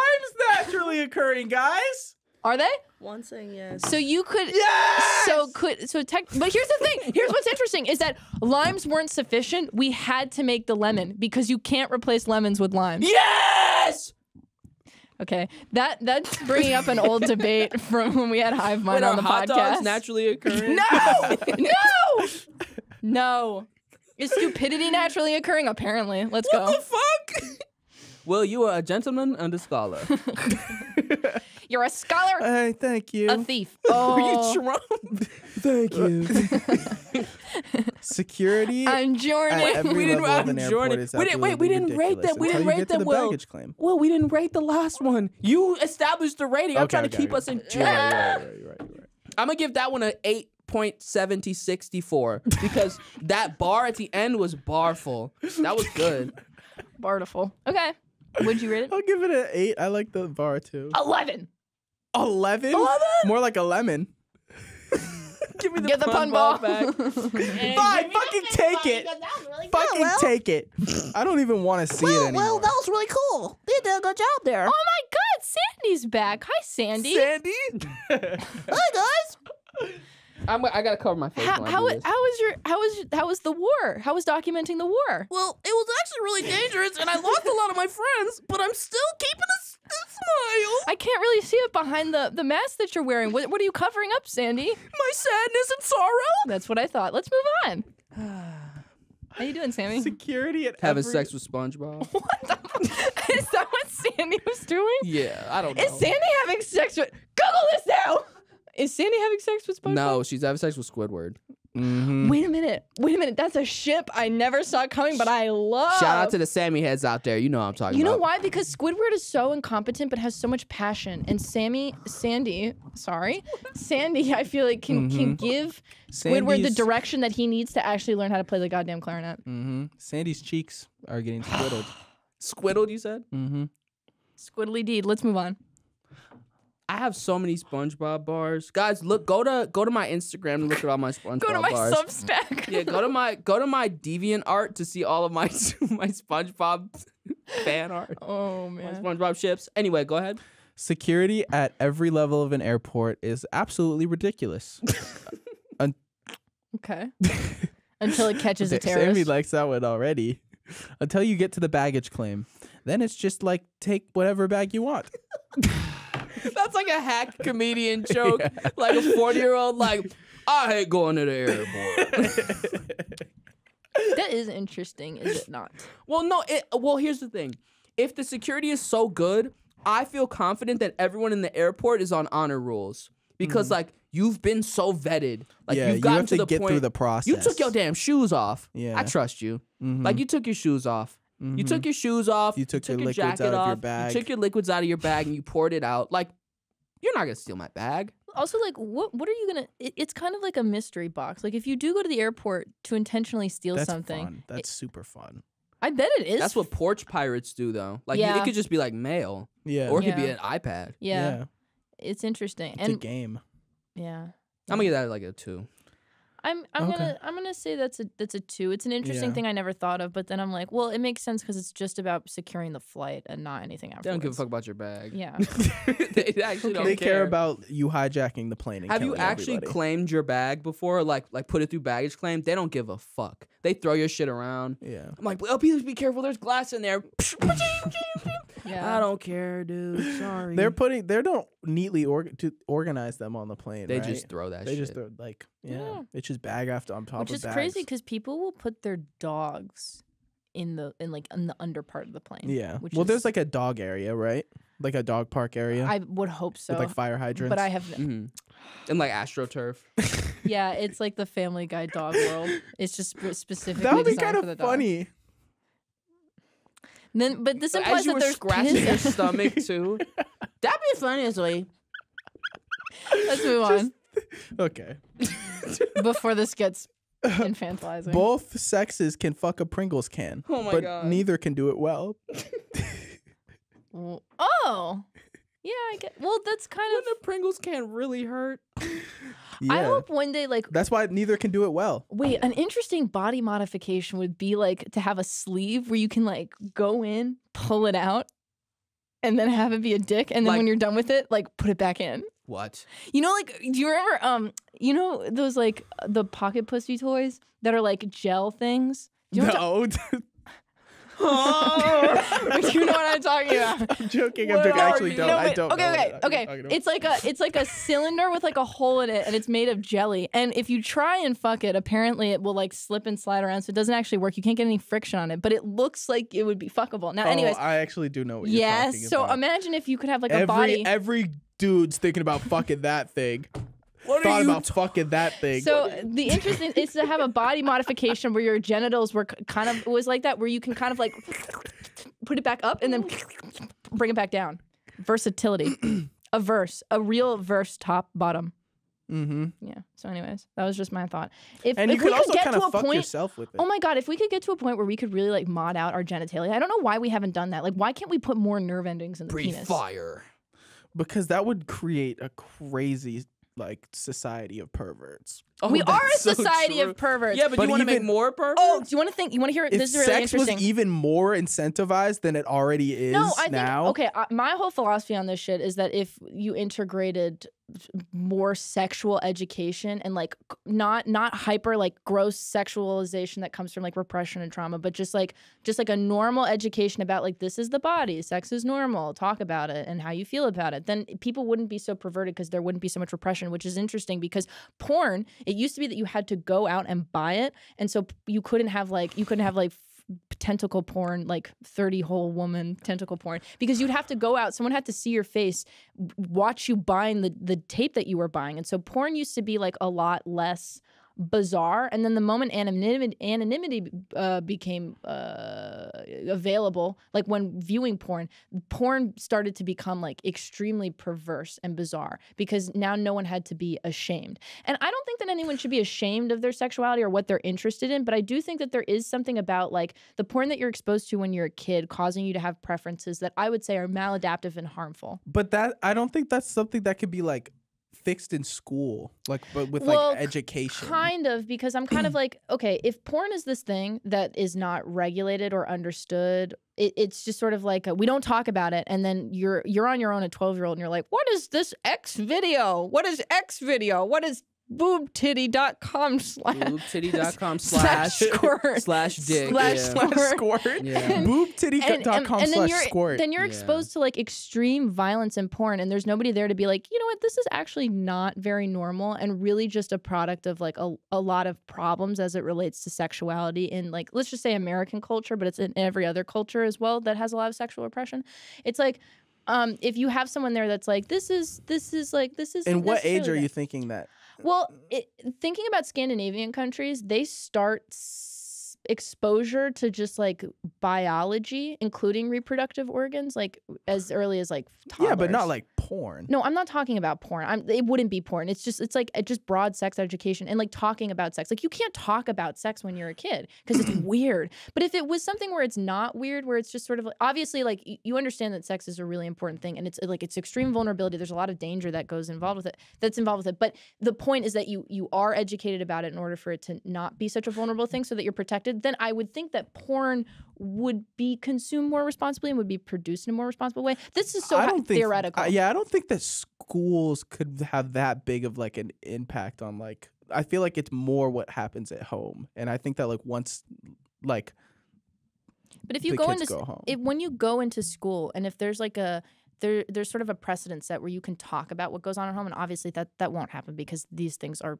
naturally occurring, guys? Are they? One saying yes. So you could. Yes! But here's the thing. Here's what's interesting is that limes weren't sufficient. We had to make the lemon because you can't replace lemons with limes. Yes. Okay, that's bringing up an old debate from when we had Hive Mind Wait, on are the hot podcast. dogs naturally occurring? No. Is stupidity naturally occurring? Apparently. Let's go. What the fuck? Well, you are a gentleman and a scholar. You're a scholar, Hey, thank you. a thief. Are you Oh, Trump? Thank you. Security I'm at Jordan. every We didn't- level of an I'm airport Jordan. is We didn't- wait, we absolutely didn't rate ridiculous them. We until didn't you rate get to them the well. baggage claim. Well, we didn't rate the last one. You established the rating. I'm Okay, trying to okay, keep okay. us in You're check. right, you're right. I'm gonna give that one an 8.7064 because that bar at the end was barful. That was good. Bartiful. Okay. Would you rate it? I'll give it an 8. I like the bar too. 11. 11? 11? More like a lemon. Give me Get the pun ball. back. Fine, fucking take it. Fucking take it. I don't even want to see it anymore. was really cool. You did a good job there. Oh my God, Sandy's back. Hi, Sandy. Sandy? Hi guys. I gotta cover my face. when I do this. How was the war? How was documenting the war? Well, it was actually really dangerous, and I lost a lot of my friends, but I'm still keeping a smile. I can't really see it behind the mask that you're wearing. What are you covering up, Sandy? My sadness and sorrow. That's what I thought. Let's move on. How you doing, Sammy? Security at Having every... sex with SpongeBob. Is that what Sandy was doing? Yeah, I don't know. Is Sandy having sex with? Google this now. Is Sandy having sex with SpongeBob? No, she's having sex with Squidward. Mm-hmm. Wait a minute. That's a ship I never saw coming, but I love. Shout out to the Sammie heads out there. You know what I'm talking You about. know why? Because Squidward is so incompetent, but has so much passion. And Sandy, I feel like can give Squidward the direction that he needs to actually learn how to play the goddamn clarinet. Mm-hmm. Sandy's cheeks are getting squiddled. Squiddled, you said? Mm-hmm. Squiddly deed. Let's move on. I have so many SpongeBob bars. Guys, look, go to my Instagram and look at all my SpongeBob Go to my bars. Substack. Yeah, go to my Deviant art to see all of my my SpongeBob fan art. Oh My man. SpongeBob ships. Anyway, go ahead. Security at every level of an airport is absolutely ridiculous. Okay. Until it catches a Sammy terrorist. likes that one already. Until you get to the baggage claim. Then it's just like, take whatever bag you want. That's like a hack comedian joke. Like a 40-year-old, like, I hate going to the airport. That is interesting, is it not? Well, no, here's the thing. If the security is so good, I feel confident that everyone in the airport is on honor rules. Because, like, you've been so vetted. Like, Yeah, you've gotten you have to the get point. through the process. You took your damn shoes off. Yeah. I trust you. Mhm. Like, you took your shoes off. You took your shoes off. You took your liquids jacket out of your off, bag. You took your liquids out of your bag and you poured it out. Like, you're not going to steal my bag. Also, like, what are you gonna? It's kind of like a mystery box. Like, if you do go to the airport to intentionally steal That's something, fun. That's super fun. I bet it is. That's what porch pirates do, though. Like, Yeah. it could just be like mail. Yeah. Or it could be Yeah. an iPad. Yeah, it's interesting. It's a game. Yeah, I'm going to give that like a 2. I'm gonna say that's a 2. It's an interesting Yeah. thing I never thought of, but then I'm like, well, it makes sense because it's just about securing the flight and not anything afterwards. They don't give a fuck about your bag. Yeah. They actually don't They care care about you hijacking the plane and Have you killing actually everybody. claimed your bag before? Like put it through baggage claim? They don't give a fuck. They throw your shit around. Yeah. I'm like, oh, please be careful. There's glass in there. Yeah. I don't care, dude. Sorry. They don't neatly organize them on the plane. They right? just throw that They shit. just throw like Yeah. It's just bag after on top Which of is bags. crazy because people will put their dogs in the under part of the plane. Yeah. Which Well, is, there's like a dog area, right? Like a dog park area I would hope so. with like fire hydrants. but I have Mhm. And like AstroTurf. Yeah, it's like the Family Guy dog world. It's just specifically That would be designed kind for the of dog. funny. Then, but this As implies you that were there's scratching piss. your stomach too. That'd be funny as well. Let's move on Okay. before this gets infantilizing. Both sexes can fuck a Pringles can. Oh my but God. neither can do it well. Oh, yeah. I get. Well, that's kind When of. the Pringles can really hurt. Yeah. I hope one day, like, That's why neither can do it well. wait, an interesting body modification would be like to have a sleeve where you can like go in, pull it out, and then have it be a dick, and then Like- when you're done with it, like put it back in. What? You know, like, do you remember, you know, those like the pocket pussy toys that are like gel things? Do you know what No. you know what I'm talking about? I'm joking. What I are actually you- don't. No, I wait, don't. okay, know okay, what okay. you're talking about. It's like a cylinder with like a hole in it, and it's made of jelly. And if you try and fuck it, apparently it will like slip and slide around, so it doesn't actually work. You can't get any friction on it, but it looks like it would be fuckable. Now, anyways, Oh, I actually do know what you're talking yes. So about. imagine if you could have like a body. Every dude's thinking about fucking that thing. What Thought about fucking that thing. So the interesting is to have a body modification where your genitals were kind of, it was like that, where you can kind of like put it back up and then bring it back down. Versatility. A real verse top bottom. Mm-hmm. Yeah. So anyways, that was just my thought. If And you we could could also get kind to a of fuck point, yourself with it. oh my God, if we could get to a point where we could really like mod out our genitalia, I don't know why we haven't done that. Like, why can't we put more nerve endings in the Breathe penis? fire. Because that would create a crazy like society of perverts. Oh, We are a that's so society true. of perverts. Yeah, but But you want to make even- more perverts? Oh, do you want to think? You want to hear it? If This is really sex was interesting. even more incentivized than it already is No, I think now, okay. My whole philosophy on this shit is that if you integrated more sexual education and like not hyper like gross sexualization that comes from like repression and trauma, but just like a normal education about like this is the body, sex is normal, talk about it and how you feel about it, then people wouldn't be so perverted because there wouldn't be so much repression, which is interesting because porn, it used to be that you had to go out and buy it, and so you couldn't have like tentacle porn, like 30-hole woman tentacle porn, because you'd have to go out, someone had to see your face, watch you buying the tape that you were buying. And so porn used to be like a lot less bizarre, and then the moment anonymity became available, like when viewing porn started to become like extremely perverse and bizarre because now no one had to be ashamed. And I don't think that anyone should be ashamed of their sexuality or what they're interested in, but I do think that there is something about like the porn that you're exposed to when you're a kid causing you to have preferences that I would say are maladaptive and harmful. but that I don't think that's something that could be like fixed in school, like but with Well, like education. Kind of, because I'm kind of like, okay, if porn is this thing that is not regulated or understood, it's just sort of like we don't talk about it, and then you're on your own, a 12-year-old, and you're like, what is this X video? What is X video? What is boobtitty.com Boobtitty.com slash squirt slash dick. slash yeah. squirt. Squirt. Yeah. Boobtitty.com and slash squirt. then you're exposed to like extreme violence in porn, and there's nobody there to be like, you know what, this is actually not very normal and really just a product of like a lot of problems as it relates to sexuality in like, let's just say American culture, but it's in every other culture as well that has a lot of sexual repression. It's like if you have someone there that's like, this is In what age necessarily are you that. thinking that? Well, thinking about Scandinavian countries, they start exposure to just like biology, including reproductive organs, like as early as like toddlers. Yeah, but not like porn. No, I'm not talking about porn. It wouldn't be porn. It's just broad sex education and like talking about sex. Like you can't talk about sex when you're a kid because it's weird. But if it was something where it's not weird, where it's just sort of like, obviously like you understand that sex is a really important thing and it's like it's extreme vulnerability. There's a lot of danger that goes involved with it. That's involved with it. But the point is that you are educated about it in order for it to not be such a vulnerable thing so that you're protected. Then I would think that porn would be consumed more responsibly and would be produced in a more responsible way. This is so theoretical. I don't think that schools could have that big of like an impact on like. I feel like it's more what happens at home, and I think that like once like. But if you the go kids into go home. when you go into school, and if there's like there's sort of a precedent set where you can talk about what goes on at home, and obviously that won't happen because these things are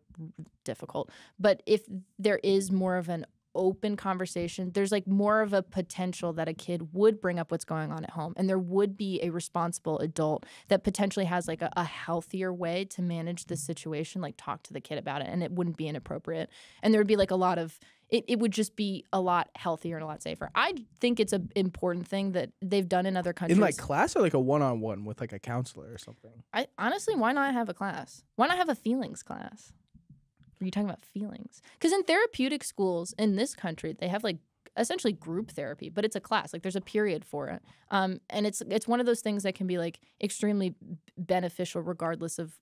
difficult. But if there is more of an open conversation, there's like more of a potential that a kid would bring up what's going on at home, and there would be a responsible adult that potentially has like a healthier way to manage the situation, like talk to the kid about it, and it wouldn't be inappropriate. And there would be like a lot of it would just be a lot healthier and a lot safer. I think it's an important thing that they've done in other countries. In like class or like a one-on-one with like a counselor or something? I honestly, why not have a class? Why not have a feelings class? Are you talking about feelings? Because in therapeutic schools in this country, they have like essentially group therapy, but it's a class. Like there's a period for it, and it's one of those things that can be like extremely beneficial regardless of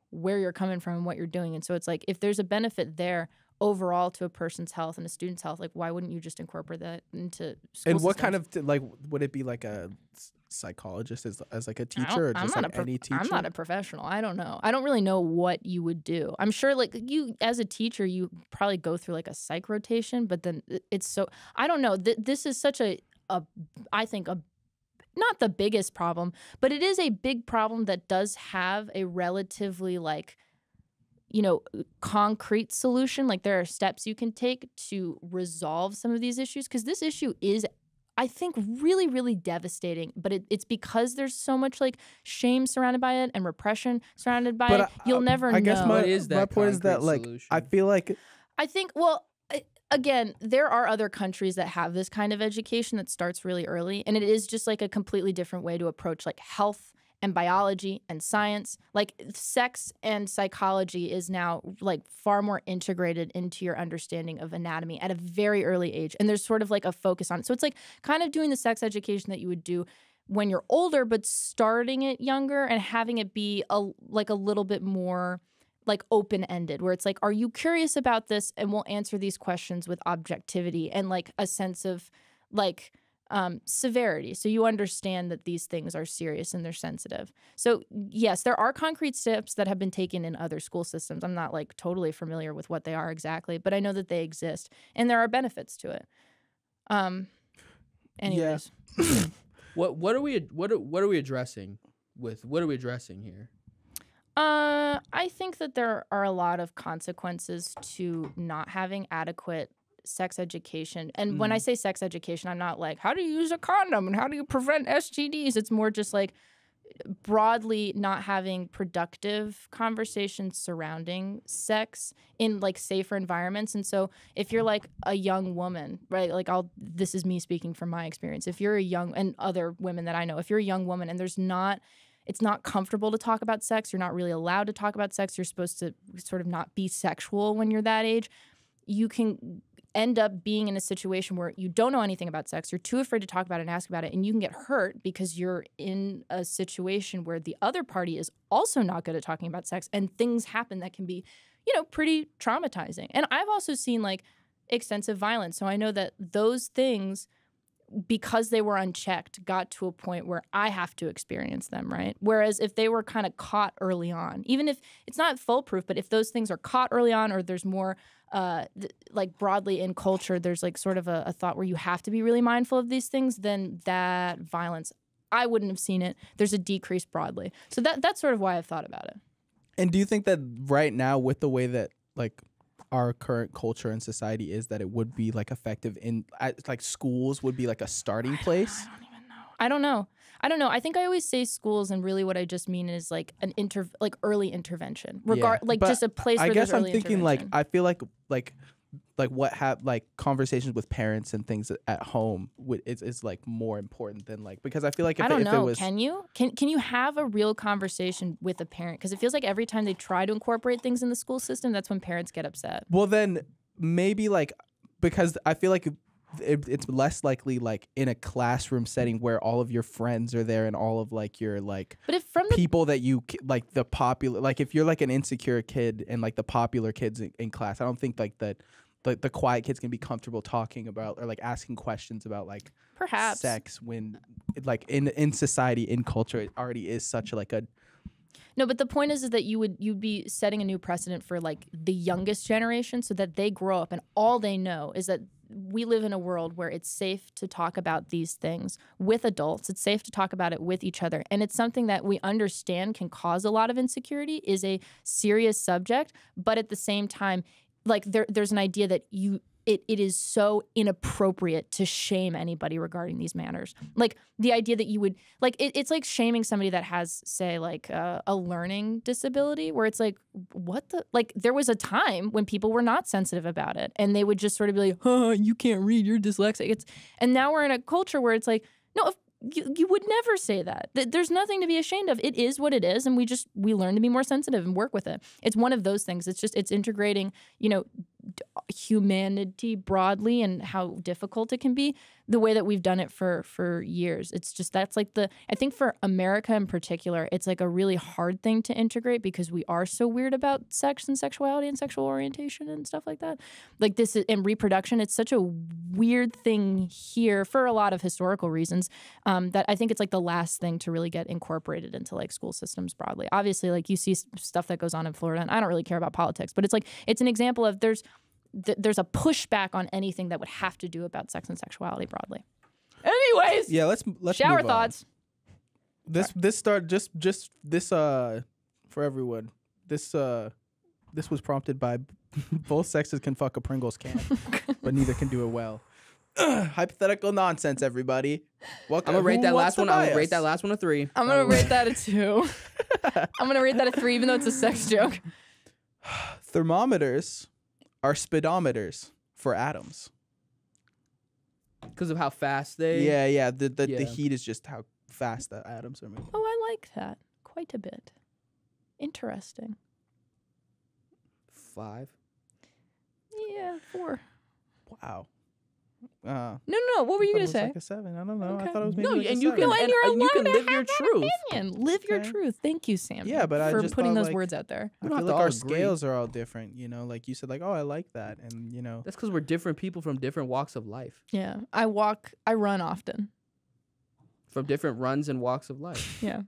where you're coming from and what you're doing. And so it's like if there's a benefit there overall to a person's health and a student's health, like why wouldn't you just incorporate that into school And what systems? kind of like would it be like a psychologist as like a teacher or just like any teacher? I'm not a professional. I don't know. I don't really know what you would do. I'm sure like you as a teacher, you probably go through like a psych rotation, but then it's so I don't know. This is such a I think a not the biggest problem, but it is a big problem that does have a relatively like concrete solution. Like there are steps you can take to resolve some of these issues because this issue is, I think, really, really devastating. But it's because there's so much like shame surrounded by it and repression surrounded by it. You'll never know. I guess What is my that point is that concrete like solution? I feel like I think, again, there are other countries that have this kind of education that starts really early, and it is just like a completely different way to approach like health and biology and science. Like sex and psychology is now like far more integrated into your understanding of anatomy at a very early age, and there's sort of like a focus on it. So it's like kind of doing the sex education that you would do when you're older, but starting it younger and having it be a little bit more like open-ended, where it's like, are you curious about this? And we'll answer these questions with objectivity and like a sense of like severity. So you understand that these things are serious and they're sensitive. So yes, there are concrete steps that have been taken in other school systems. I'm not like totally familiar with what they are exactly, but I know that they exist and there are benefits to it. Anyways. Yeah. What are we addressing with? What are we addressing here? I think that there are a lot of consequences to not having adequate sex education. And when I say sex education, I'm not like, how do you use a condom and how do you prevent STDs? It's more just like broadly not having productive conversations surrounding sex in like safer environments. And so if you're like a young woman, right, like this is me speaking from my experience. If you're a young, and other women that I know, if you're a young woman and it's not comfortable to talk about sex, you're not really allowed to talk about sex, you're supposed to sort of not be sexual when you're that age, you can end up being in a situation where you don't know anything about sex, you're too afraid to talk about it and ask about it, and you can get hurt because you're in a situation where the other party is also not good at talking about sex, and things happen that can be, pretty traumatizing. And I've also seen like extensive violence, so I know that those things, because they were unchecked, got to a point where I have to experience them, right? Whereas if they were kind of caught early on, even if it's not foolproof, but if those things are caught early on, or there's more like broadly in culture, there's like sort of a thought where you have to be really mindful of these things, then that violence, I wouldn't have seen it. There's a decrease broadly. So that's sort of why I've thought about it. And do you think that right now, with the way that like our current culture and society is, that it would be like effective in like schools would be like a starting place? I don't even know. I don't know. I think I always say schools, and really what I just mean is like an early intervention. Like but just a place where I guess there's I'm early thinking like intervention. I feel like what have like conversations with parents and things at home is like more important than like, because I feel like if I don't it know. was, Can you have a real conversation with a parent? Because it feels like every time they try to incorporate things in the school system, that's when parents get upset. well then maybe like, because I feel like it's less likely like in a classroom setting where all of your friends are there and all of like your like But if from the people that you like the popular, like if you're like an insecure kid and like the popular kids in class, I don't think like that the quiet kids can be comfortable talking about or like asking questions about like perhaps sex when like in society, in culture, it already is such like a No, but the point is that you'd be setting a new precedent for like the youngest generation, so that they grow up and all they know is that we live in a world where it's safe to talk about these things with adults. It's safe to talk about it with each other. And it's something that we understand can cause a lot of insecurity, is a serious subject. But at the same time, like there's an idea that it is so inappropriate to shame anybody regarding these manners. Like the idea that you would like it's like shaming somebody that has, say, like a learning disability, where it's like, what the, like there was a time when people were not sensitive about it and they would just sort of be like, oh, you can't read, you're dyslexic. And now we're in a culture where it's like, no, you would never say that. There's nothing to be ashamed of. It is what it is, and we learn to be more sensitive and work with it. It's one of those things. It's integrating, humanity broadly and how difficult it can be, the way that we've done it for years. It's just, that's like I think for America in particular, it's like a really hard thing to integrate because we are so weird about sex and sexuality and sexual orientation and stuff like that. Like this and reproduction, it's such a weird thing here for a lot of historical reasons, that I think it's like the last thing to really get incorporated into like school systems broadly. Obviously, like you see stuff that goes on in Florida, and I don't really care about politics, but it's like, it's an example of there's a pushback on anything that would have to do about sex and sexuality broadly. Anyways, Yeah, let's shower move on. thoughts. This for everyone. This was prompted by both sexes can fuck a Pringles can, but neither can do it well. Hypothetical nonsense, everybody. Welcome. I'm gonna rate Who that wants last to one. I'm buy gonna rate us? that last one a 3. I'm gonna rate that a 2. I'm gonna rate that a 3, even though it's a sex joke. Thermometers are speedometers for atoms. Because of how fast they. Yeah. The Yeah. heat is just how fast the atoms are moving. Oh, I like that quite a bit. Interesting. 5. Yeah, 4. Wow. No. What were you I thought gonna it was say? like a 7. I don't know. Okay. I thought it was maybe No, like a and you 7. can, No, and you're and you can allowed to live your have that truth. opinion. Live your Okay. truth. Thank you, Sam. Yeah, but I for just putting thought, those like, words out there. I We feel don't have like to all our agree. scales are all different, like you said, like, oh, I like that, and That's because we're different people from different walks of life, Yeah, I run often. from different runs and walks of life. Yeah,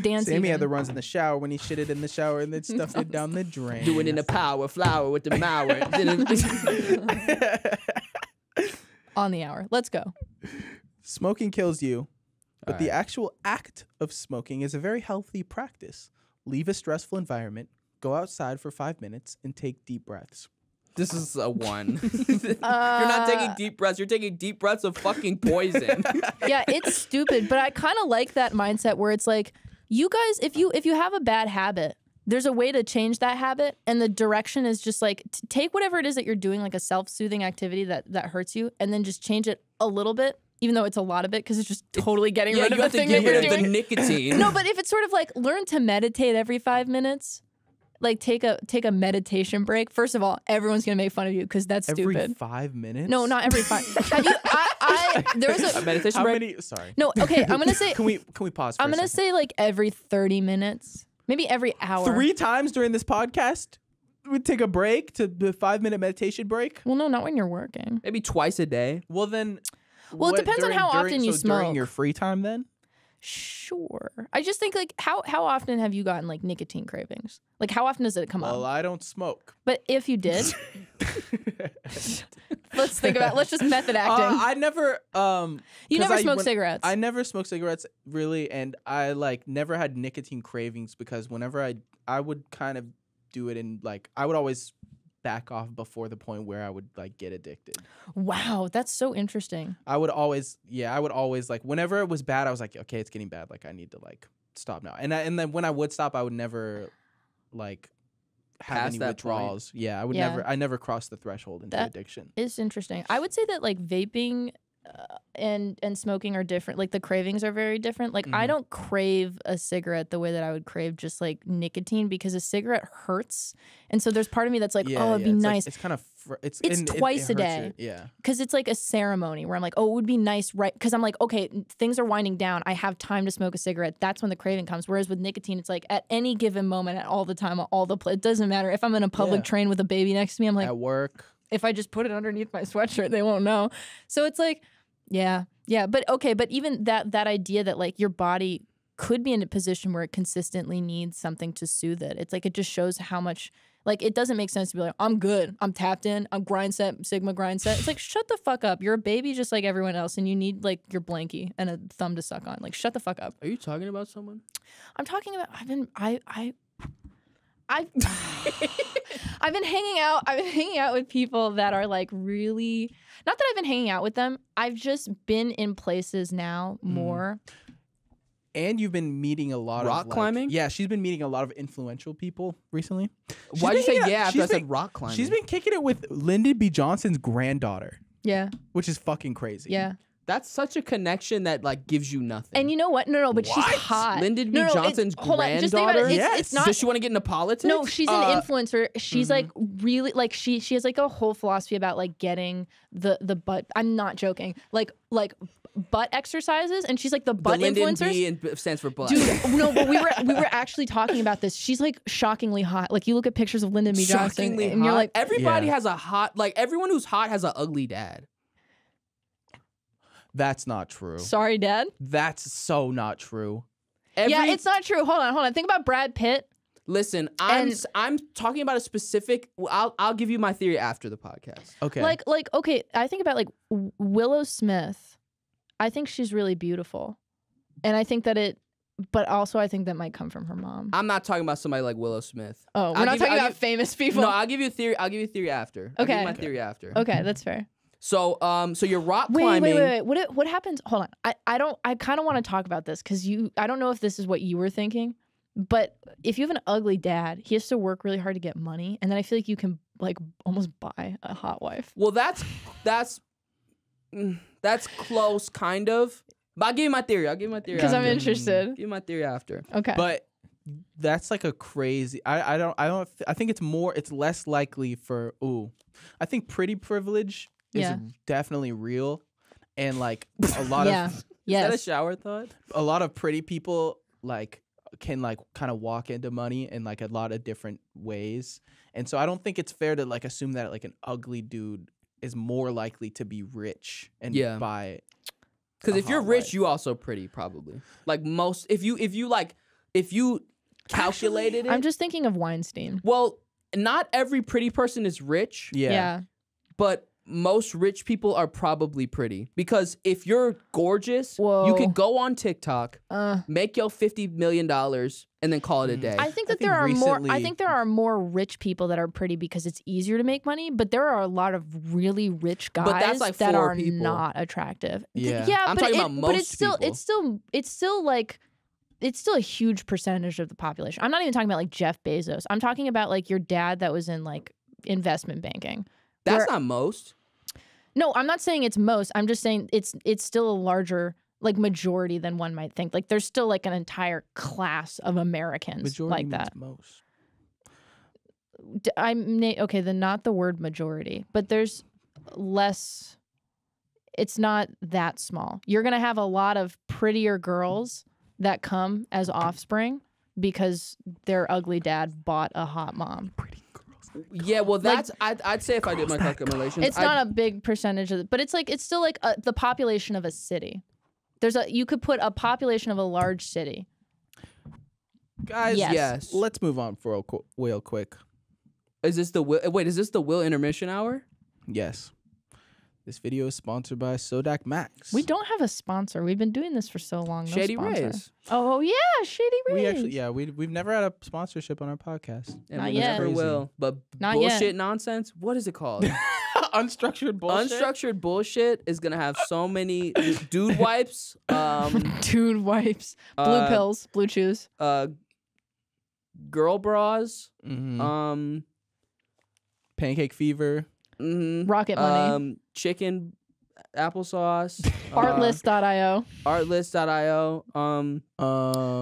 dance. Sammy had the even. runs in the shower when he shitted in the shower and then stuffed it down the drain. Doing in the power flower with the mower. On the hour. Let's go. Smoking kills you, but the Alright. actual act of smoking is a very healthy practice. Leave a stressful environment, go outside for 5 minutes, and take deep breaths. This is a 1. You're not taking deep breaths. You're taking deep breaths of fucking poison. Yeah, it's stupid, but I kind of like that mindset where it's like, you guys, if you have a bad habit, there's a way to change that habit, and the direction is just like take whatever it is that you're doing, like a self-soothing activity that hurts you, and then just change it a little bit, even though it's a lot of it, because it's just totally getting Yeah, rid you of the have to thing get that you're rid of the doing. nicotine. No, but if it's sort of like learn to meditate every 5 minutes, like take a meditation break. First of all, everyone's gonna make fun of you because that's Every stupid. 5 minutes? No, not every 5. Have you? There was A a meditation How break. many? Sorry. no. Okay, I'm gonna say Can we pause for I'm a gonna second? say like every 30 minutes, maybe every hour. 3 times during this podcast, we take a break to the 5-minute meditation break. Well, no, not when you're working. Maybe twice a day. Well, then. Well, it depends on how often you so during smoke. your free time, then. Sure. I just think like how often have you gotten like nicotine cravings? Like how often does it come Well, up? I don't smoke. But if you did, let's think about. Let's just method acting. I never. You 'cause never smoke cigarettes. I never smoked cigarettes really, and I like never had nicotine cravings because whenever I would kind of do it in like I would always back off before the point where I would like get addicted. Wow, that's so interesting. I would always like whenever it was bad, I was like, okay, it's getting bad. Like I need to like stop now. And then when I would stop, I would never like have Past any that point. withdrawals. Yeah, I would Yeah. I never crossed the threshold into That- addiction. It's interesting. I would say that like vaping and smoking are different. Like the cravings are very different. Like I Mhm. don't crave a cigarette the way that I would crave just like nicotine because a cigarette hurts. And so there's part of me that's like, oh, it'd be it's nice. Like, it's kind of It's and twice a hurts day. you. Yeah. Because it's like a ceremony where I'm like, oh, it would be nice, right? Because I'm like, okay, things are winding down. I have time to smoke a cigarette. That's when the craving comes. Whereas with nicotine, it's like at any given moment, at all the time, all the it doesn't matter. If I'm in a public Yeah. train with a baby next to me, I'm like, At work. if I just put it underneath my sweatshirt, they won't know. So it's like, yeah. But okay, but even that idea that like your body could be in a position where it consistently needs something to soothe it. It's like it just shows how much. Like, it doesn't make sense to be like, I'm good. I'm tapped in. I'm grind set, Sigma grind set. It's like, shut the fuck up. You're a baby just like everyone else, and you need, like, your blankie and a thumb to suck on. Like, shut the fuck up. Are you talking about someone? I'm talking about, I've been hanging out with people that are like really, not that I've been hanging out with them. I've just been in places now more. And you've been meeting a lot rock of like, climbing. Yeah, she's been meeting a lot of influential people recently. Why'd you say She's been- yeah after I she's said been- rock climbing? She's been kicking it with Lyndon B. Johnson's granddaughter, Yeah, which is fucking crazy. yeah. That's such a connection that like gives you nothing. And you know what? No, but she's What? hot. Lyndon B. No, Johnson's hold on, just think about it. granddaughter. It's not. Does she want to get into politics? No, she's an influencer. She's like really like she has like a whole philosophy about like getting the butt. I'm not joking. Like butt exercises, and she's like the butt the Lyndon influencers. B stands for butt. Dude, no, but we were actually talking about this. She's like shockingly hot. Like you look at pictures of Lyndon B. Johnson, Shockingly and you're hot. like, everybody Yeah. has a hot, like everyone who's hot has an ugly dad. That's not true. sorry, Dad. That's so not true. Yeah, it's not true. Hold on. Think about Brad Pitt. Listen, And- I'm talking about a specific. I'll give you my theory after the podcast. Okay. Like okay, I think about like Willow Smith. I think she's really beautiful, and I think that but also I think that might come from her mom. I'm not talking about somebody like Willow Smith. Oh, we're I'll not give- talking I'll about give- famous people. No, I'll give you a theory. I'll give you a theory after. I'll give Okay. you my theory after. Okay, that's fair. So you're rock Wait. climbing. What happens? Hold on. I kind of want to talk about this because I don't know if this is what you were thinking, but if you have an ugly dad, he has to work really hard to get money, and then I feel like you can like almost buy a hot wife. Well, that's close, kind of. But I'll give you my theory. Because I'm after. interested. Give you my theory after. Okay. But that's like a crazy. I think it's less likely for. I think pretty privilege Yeah. is definitely real, and like a lot yeah. of Is that a Yes. shower thought? a lot of pretty people like can like kind of walk into money in like a lot of different ways, and so I don't think it's fair to like assume that like an ugly dude is more likely to be rich and Yeah. buy. Because A if you're hot rich, wife. you also pretty probably. Like most, if you calculated it. I'm just thinking of Weinstein. Well, not every pretty person is rich, Yeah. but most rich people are probably pretty. Because if you're gorgeous, you Whoa. could go on TikTok, Uh, make your $50 million, and then call it a day. I think that think there are more. I recently- think there are more rich people that are pretty because it's easier to make money. But there are a lot of really rich guys But that's like that 4 are people. not attractive. Yeah. yeah. I'm but talking it- about But most it's still, people. it's still like, it's still a huge percentage of the population. I'm not even talking about like Jeff Bezos. I'm talking about like your dad that was in like investment banking. That's where- not most. No, I'm not saying it's most. I'm just saying it's still a larger like majority than one might think. Like there's still like an entire class of Americans Majority like means that. most. Okay, then not the word majority, but there's less. It's not that small. You're gonna have a lot of prettier girls that come as offspring because their ugly dad bought a hot mom. Yeah, well, that's I'd say if I did my calculations, It's not a big percentage of it, but it's still like the population of a city. You could put a population of a large city. Guys, Yes. Yes. let's move on for real quick. Is this the Will intermission hour? Yes. This video is sponsored by Sodak Max. We don't have a sponsor. We've been doing this for so long. No Shady sponsor. Rays. Oh yeah, Shady Rays. We actually, we've never had a sponsorship on our podcast. And Not we yet. never Crazy. will. But Not bullshit yet. nonsense. What is it called? Unstructured bullshit. Unstructured bullshit is gonna have so many dude wipes. Dude wipes, blue Uh, pills, blue chews. Girl bras. Mhm. Pancake fever. Rocket money. Chicken applesauce. Artlist.io. Artlist.io.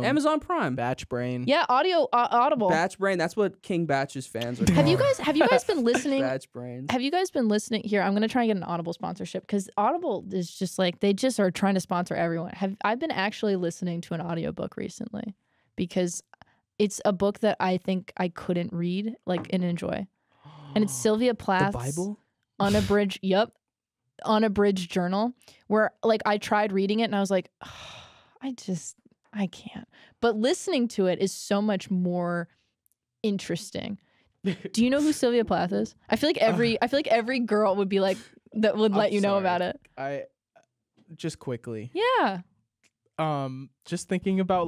Amazon Prime. Batch Brain. Yeah, Audible. Batch Brain. That's what King Batch's fans are. Have you called. guys been listening? Batch Brains. Have you guys been listening? Here, I'm gonna try and get an Audible sponsorship because Audible is just like they just are trying to sponsor everyone. I've been actually listening to an audiobook recently because it's a book that I think I couldn't read and enjoy, and it's Sylvia Plath's Bible? unabridged. Yep, unabridged journal where I tried reading it and I was like, I can't. But listening to it is so much more interesting. Do you know who Sylvia Plath is? I feel like every girl would be like that would let you know about it. I just quickly. Yeah. Just thinking about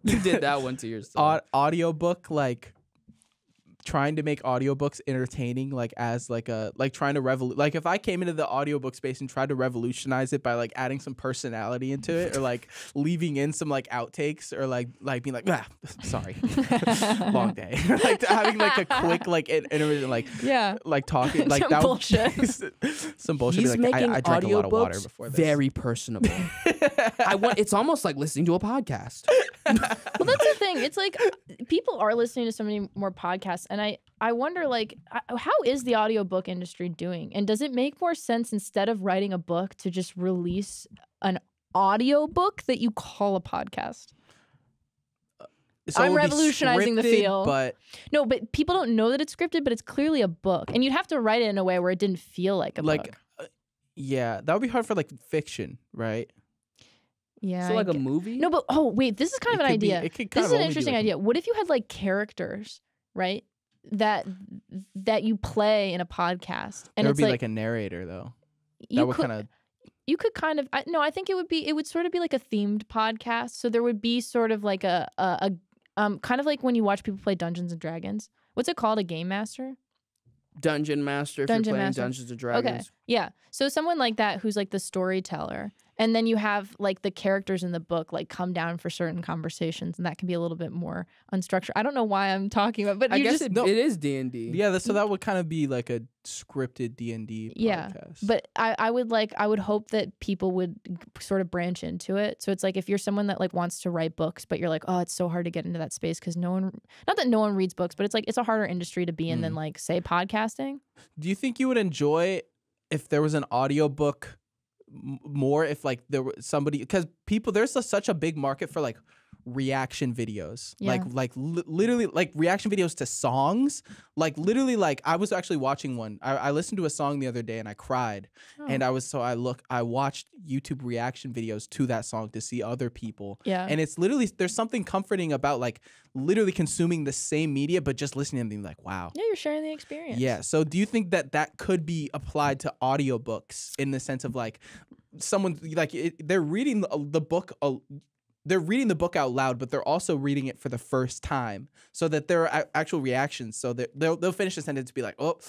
You did that one to yourself. Audiobook, like trying to make audiobooks entertaining, like as like a trying to like if I came into the audiobook space and tried to revolutionize it by like adding some personality into it, or like leaving in some like outtakes, or like being like, sorry, long day, like having like a quick like intermission, like like talking like Some that bullshit. some bullshit. He's Like, making I drank a lot of water audiobooks before this. very personable. It's almost like listening to a podcast. Well, that's the thing. It's like people are listening to so many more podcasts, and I wonder, like, how is the audiobook industry doing? And does it make more sense, instead of writing a book, to just release an audiobook that you call a podcast? So I'm it would be revolutionizing the scripted, field. but No, but people don't know that it's scripted, but it's clearly a book. And you'd have to write it in a way where it didn't feel like a book. Yeah, that would be hard for like fiction, right? Yeah. So like a movie? No, but wait, this is kind of an idea. This is an interesting idea. What if you had like characters, right? That you play in a podcast, and there it's would be like a narrator though. That would kind of. You could kind of I think it would sort of be like a themed podcast. So there would be sort of like a kind of like when you watch people play Dungeons and Dragons. What's it called? A game master? Dungeon Master. If Dungeon you're playing Master. Dungeons and Dragons. Okay. Yeah. So someone like that who's like the storyteller. And then you have like the characters in the book like come down for certain conversations, and that can be a little bit more unstructured. I don't know why I'm talking about, but I guess just, it is D&D. Yeah, so that would kind of be like a scripted D&D podcast. But I would hope that people would sort of branch into it. So it's like if you're someone that like wants to write books, but you're like, oh, it's so hard to get into that space because not that no one reads books, but it's like it's a harder industry to be in than like say podcasting. Do you think you would enjoy if there was an audiobook more, if like there was somebody, because people, there's such a big market for like reaction videos, literally like reaction videos to songs, like literally, like I was actually watching one. I listened to a song the other day and I cried, and I watched YouTube reaction videos to that song to see other people, and it's literally, there's something comforting about like literally consuming the same media but just listening and being like, wow, you're sharing the experience. So do you think that could be applied to audiobooks in the sense of like someone like they're reading the book, they're reading the book out loud, but they're also reading it for the first time, so that there are actual reactions, so that they'll finish the sentence and be like, oh,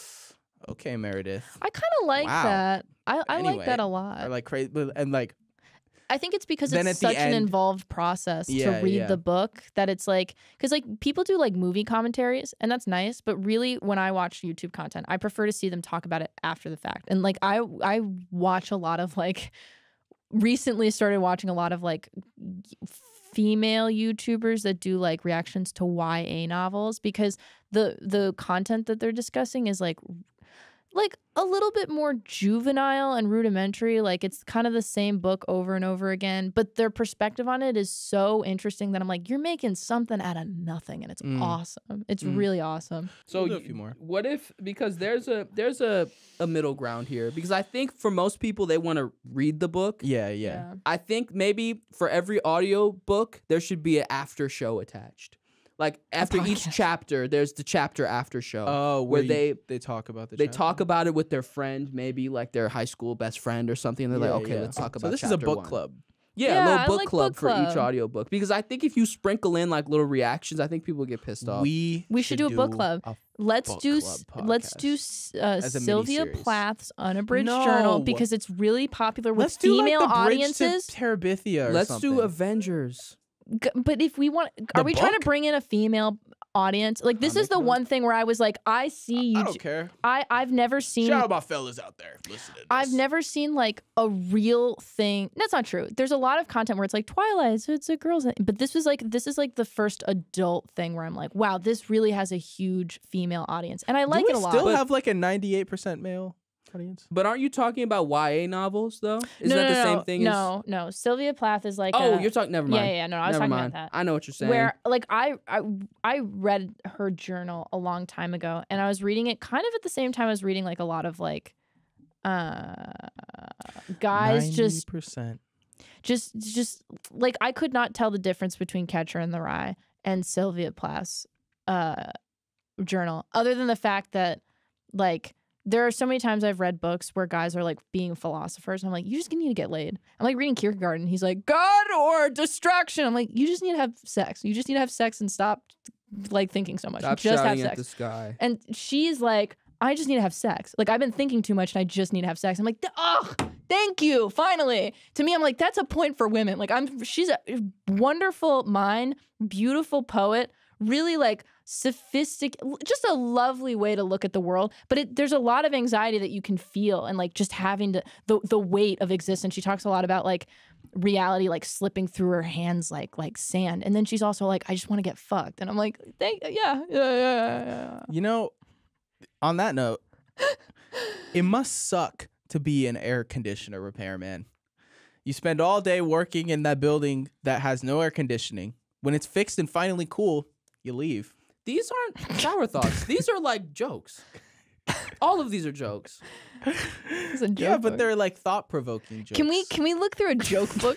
okay, Meredith. I kind of like that. I Anyway, like that a lot. Or like crazy, and like I think it's because then it's at the such an end- involved process to read the book that it's like, because like people do like movie commentaries and that's nice, but really when I watch YouTube content, I prefer to see them talk about it after the fact. And like I watch a lot of like, recently started watching a lot of like female YouTubers that do like reactions to YA novels, because the content that they're discussing is like a little bit more juvenile and rudimentary. Like it's kind of the same book over and over again, but their perspective on it is so interesting that I'm like, you're making something out of nothing, and it's awesome. It's really awesome. So We'll do a few more. What if, because there's a middle ground here, because I think for most people they want to read the book. Yeah. I think maybe for every audio book there should be an after show attached. Like after each chapter, there's the chapter after show. Oh, where they talk about the they chapter. talk about it with their friend, maybe like their high school best friend or something. And they're like, okay, let's talk about. So this is a chapter book 1. club. Yeah, a Yeah, little I book like club book for each club. audiobook, because I think if you sprinkle in like little reactions, I think people get pissed off. We should do a book club. Let's book do club let's do as a Sylvia miniseries. Plath's unabridged No. journal, because it's really popular with Let's do female like the bridge audiences. to Terabithia or Let's something. do Avengers. But if we want, are we trying to book? bring in a female audience? Like this is the one thing where I was like, I see you. I don't care. I've never seen. Shout out my fellas out there. Listen to this. I've never seen like a real thing. That's not true. There's a lot of content where it's like Twilight, so it's a girl's thing. But this is like the first adult thing where I'm like, wow, this really has a huge female audience, and I like do it a we lot. still have like a 98% male audience? But aren't you talking about YA novels though? Isn't no, that no, the no, same thing as? No. Sylvia Plath is like. Oh, you're talking. Never mind. Yeah. No, I was Never talking mind. about that. I know what you're saying. Where like I read her journal a long time ago, and I was reading it kind of at the same time I was reading like a lot of like guys 90%. just like I could not tell the difference between Catcher in the Rye and Sylvia Plath's journal, other than the fact that like there are so many times I've read books where guys are like being philosophers. I'm like, you just need to get laid. I'm like reading Kierkegaard and he's like, God or distraction. I'm like, you just need to have sex. You just need to have sex and stop like thinking so much. Stop just have shouting sex. at the sky. And she's like, I just need to have sex. Like, I've been thinking too much and I just need to have sex. I'm like, oh, thank you, finally. To me, I'm like, that's a point for women. Like, she's a wonderful mind, beautiful poet, really like sophisticated, just a lovely way to look at the world. But there's a lot of anxiety that you can feel and like just having to, the weight of existence. She talks a lot about like reality like slipping through her hands like sand. And then she's also like, I just want to get fucked. And I'm like, yeah. You know, on that note, it must suck to be an air conditioner repairman. You spend all day working in that building that has no air conditioning. When it's fixed and finally cool, you leave. These aren't shower thoughts. These are like jokes. All of these are jokes. It's a joke Yeah, but book. they're like thought-provoking jokes. Can we look through a joke book?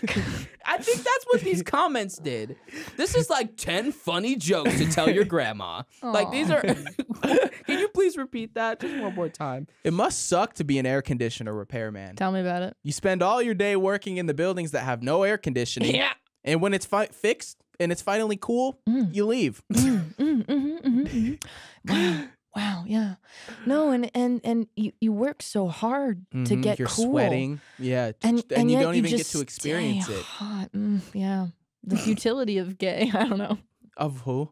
I think that's what these comments did. This is like 10 funny jokes to tell your grandma. Like these are. Can you please repeat that just one more time? It must suck to be an air conditioner repairman. Tell me about it. You spend all your day working in the buildings that have no air conditioning. Yeah. And when it's fixed and it's finally cool, you leave. Wow, yeah. No, and you work so hard to get You're cool. sweating. Yeah. And you yet don't even get just to experience stay it. hot. Yeah. The futility of gay. I don't know. Of who?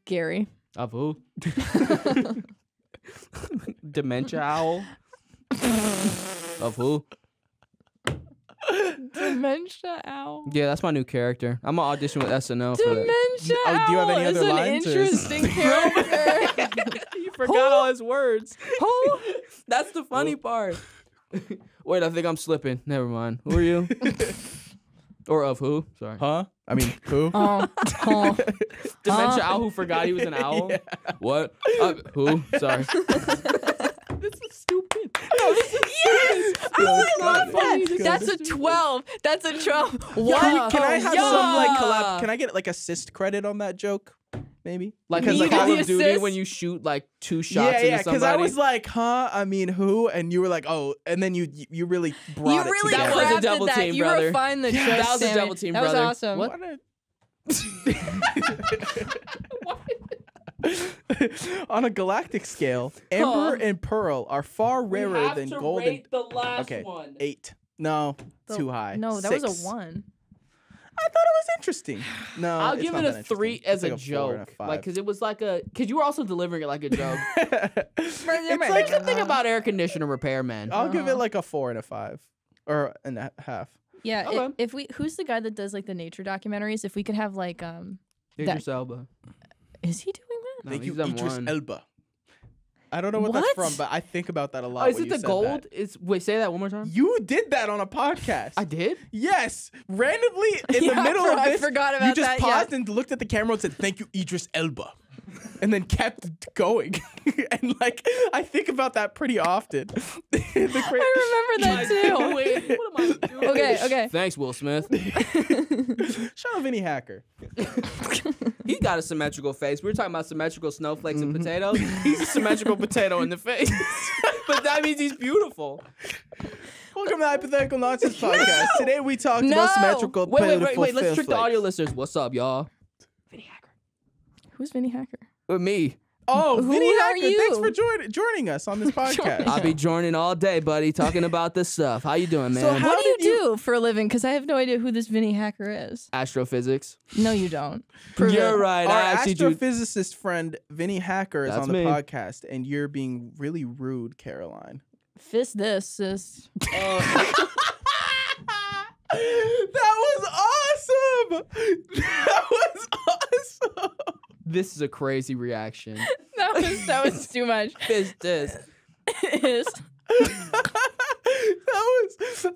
Gary. Of who? Dementia owl? Of who? Dementia owl. Yeah, that's my new character. I'm gonna audition with SNL for that. Dementia Oh, do you have any owl other is an lines, or is- interesting character. You forgot all his words. Who? That's the funny part. Wait, I think I'm slipping. Never mind. Who are you? Or of who? Sorry. Huh? I mean, who? Dementia owl who forgot he was an owl? What? Who? Sorry. This is stupid. No, this is Yes! I love that. Good. That's a 12. That's a 12. Can Wow. I have Yeah. some like collab? Can I get like assist credit on that joke? Maybe. like You like get Call the of Duty assist? when you shoot like 2 shots Yeah, into because somebody. I was like, huh? I mean, who? And you were like, oh, and then you really brought You it really together. That was a crafted double that. team, You brother. refined the Yeah, joke, that was a Sammie. double team, that brother. was awesome. What? On a galactic scale, amber and pearl are far rarer than gold and the last Okay. 8. No, too high. No, that 6. was a 1. I thought it was interesting. No, I'll it's give not it that a 3 interesting. as It's a like 4 and joke. a 5. Like, because it was like a. Because you were also delivering it like a joke. it's Like like the thing about air conditioner repairman. I'll give it like a 4 and a 5, or and a half. Yeah, Okay. if we who's the guy that does like the nature documentaries? If we could have like Idris Elba. is he doing that? No, Thank you, he's done Idris one. Elba. I don't know what, that's What? from, but I think about that a lot. Oh, is when it you the said gold? that. It's wait, say that one more time. You did that on a podcast. I did. Yes, randomly in Yeah, the middle of I this, forgot you about just that, yeah. paused and looked at the camera and said, "Thank you, Idris Elba," and then kept going. And like, I think about that pretty often. I remember that too. Wait, what am I doing? Okay. Thanks, Will Smith. Shout out Vinny Hacker. He got a symmetrical face. We were talking about symmetrical snowflakes and potatoes. He's a symmetrical potato in the face. But that means he's beautiful. Welcome to Hypothetical Nonsense Podcast. Today we talked No. about symmetrical. Wait. beautiful Let's trick the snowflakes. audio listeners. What's up, y'all? Who's Vinny Hacker? With me. Oh, Who Vinny are Hacker, thanks you? for joining us on this podcast. I'll be joining all day, buddy, talking about this stuff. How you doing, man? So how What do you did you- do for a living? Because I have no idea who this Vinny Hacker is. Astrophysics. No, you don't. Prove You're it. right. Our I actually do. astrophysicist friend Vinny Hacker is That's on the me. podcast, and you're being really rude, Caroline. Fist this, sis. That was awesome! That was awesome! This is a crazy reaction. That was too much. Fist this. Is.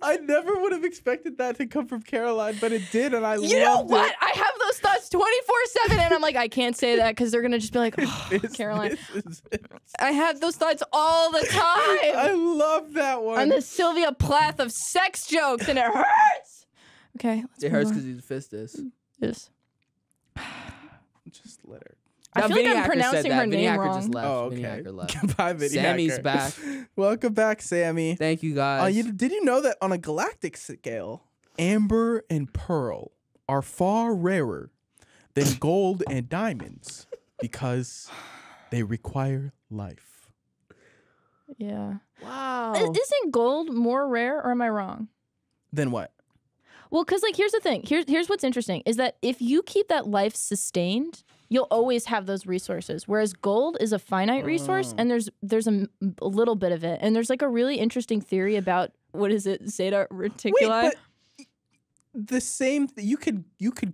I never would have expected that to come from Caroline, but it did, and I You know loved what? it. I have those thoughts 24/7, and I'm like, I can't say that because they're gonna just be like, oh, This- Caroline. this is it. I have those thoughts all the time. I love that one. I'm the Sylvia Plath of sex jokes, and it hurts. Okay, let's It hurts move because he's fist this. on. Yes. Just let her. I feel like I'm pronouncing her Vinny name Hacker wrong. just left. Oh, Vinny okay. Hacker left. Goodbye, Vinny Sammie's Hacker. back. Welcome back, Sammie. Thank you guys. Did you know that on a galactic scale, amber and pearl are far rarer than gold and diamonds because they require life? Yeah. Wow. Isn't gold more rare, or am I wrong? Then what? Well, because like here's the thing. Here's what's interesting is that if you keep that life sustained, you'll always have those resources. Whereas gold is a finite resource, and there's a little bit of it. And there's like a really interesting theory about what is it, Zeta Reticuli? Wait, but the same. You could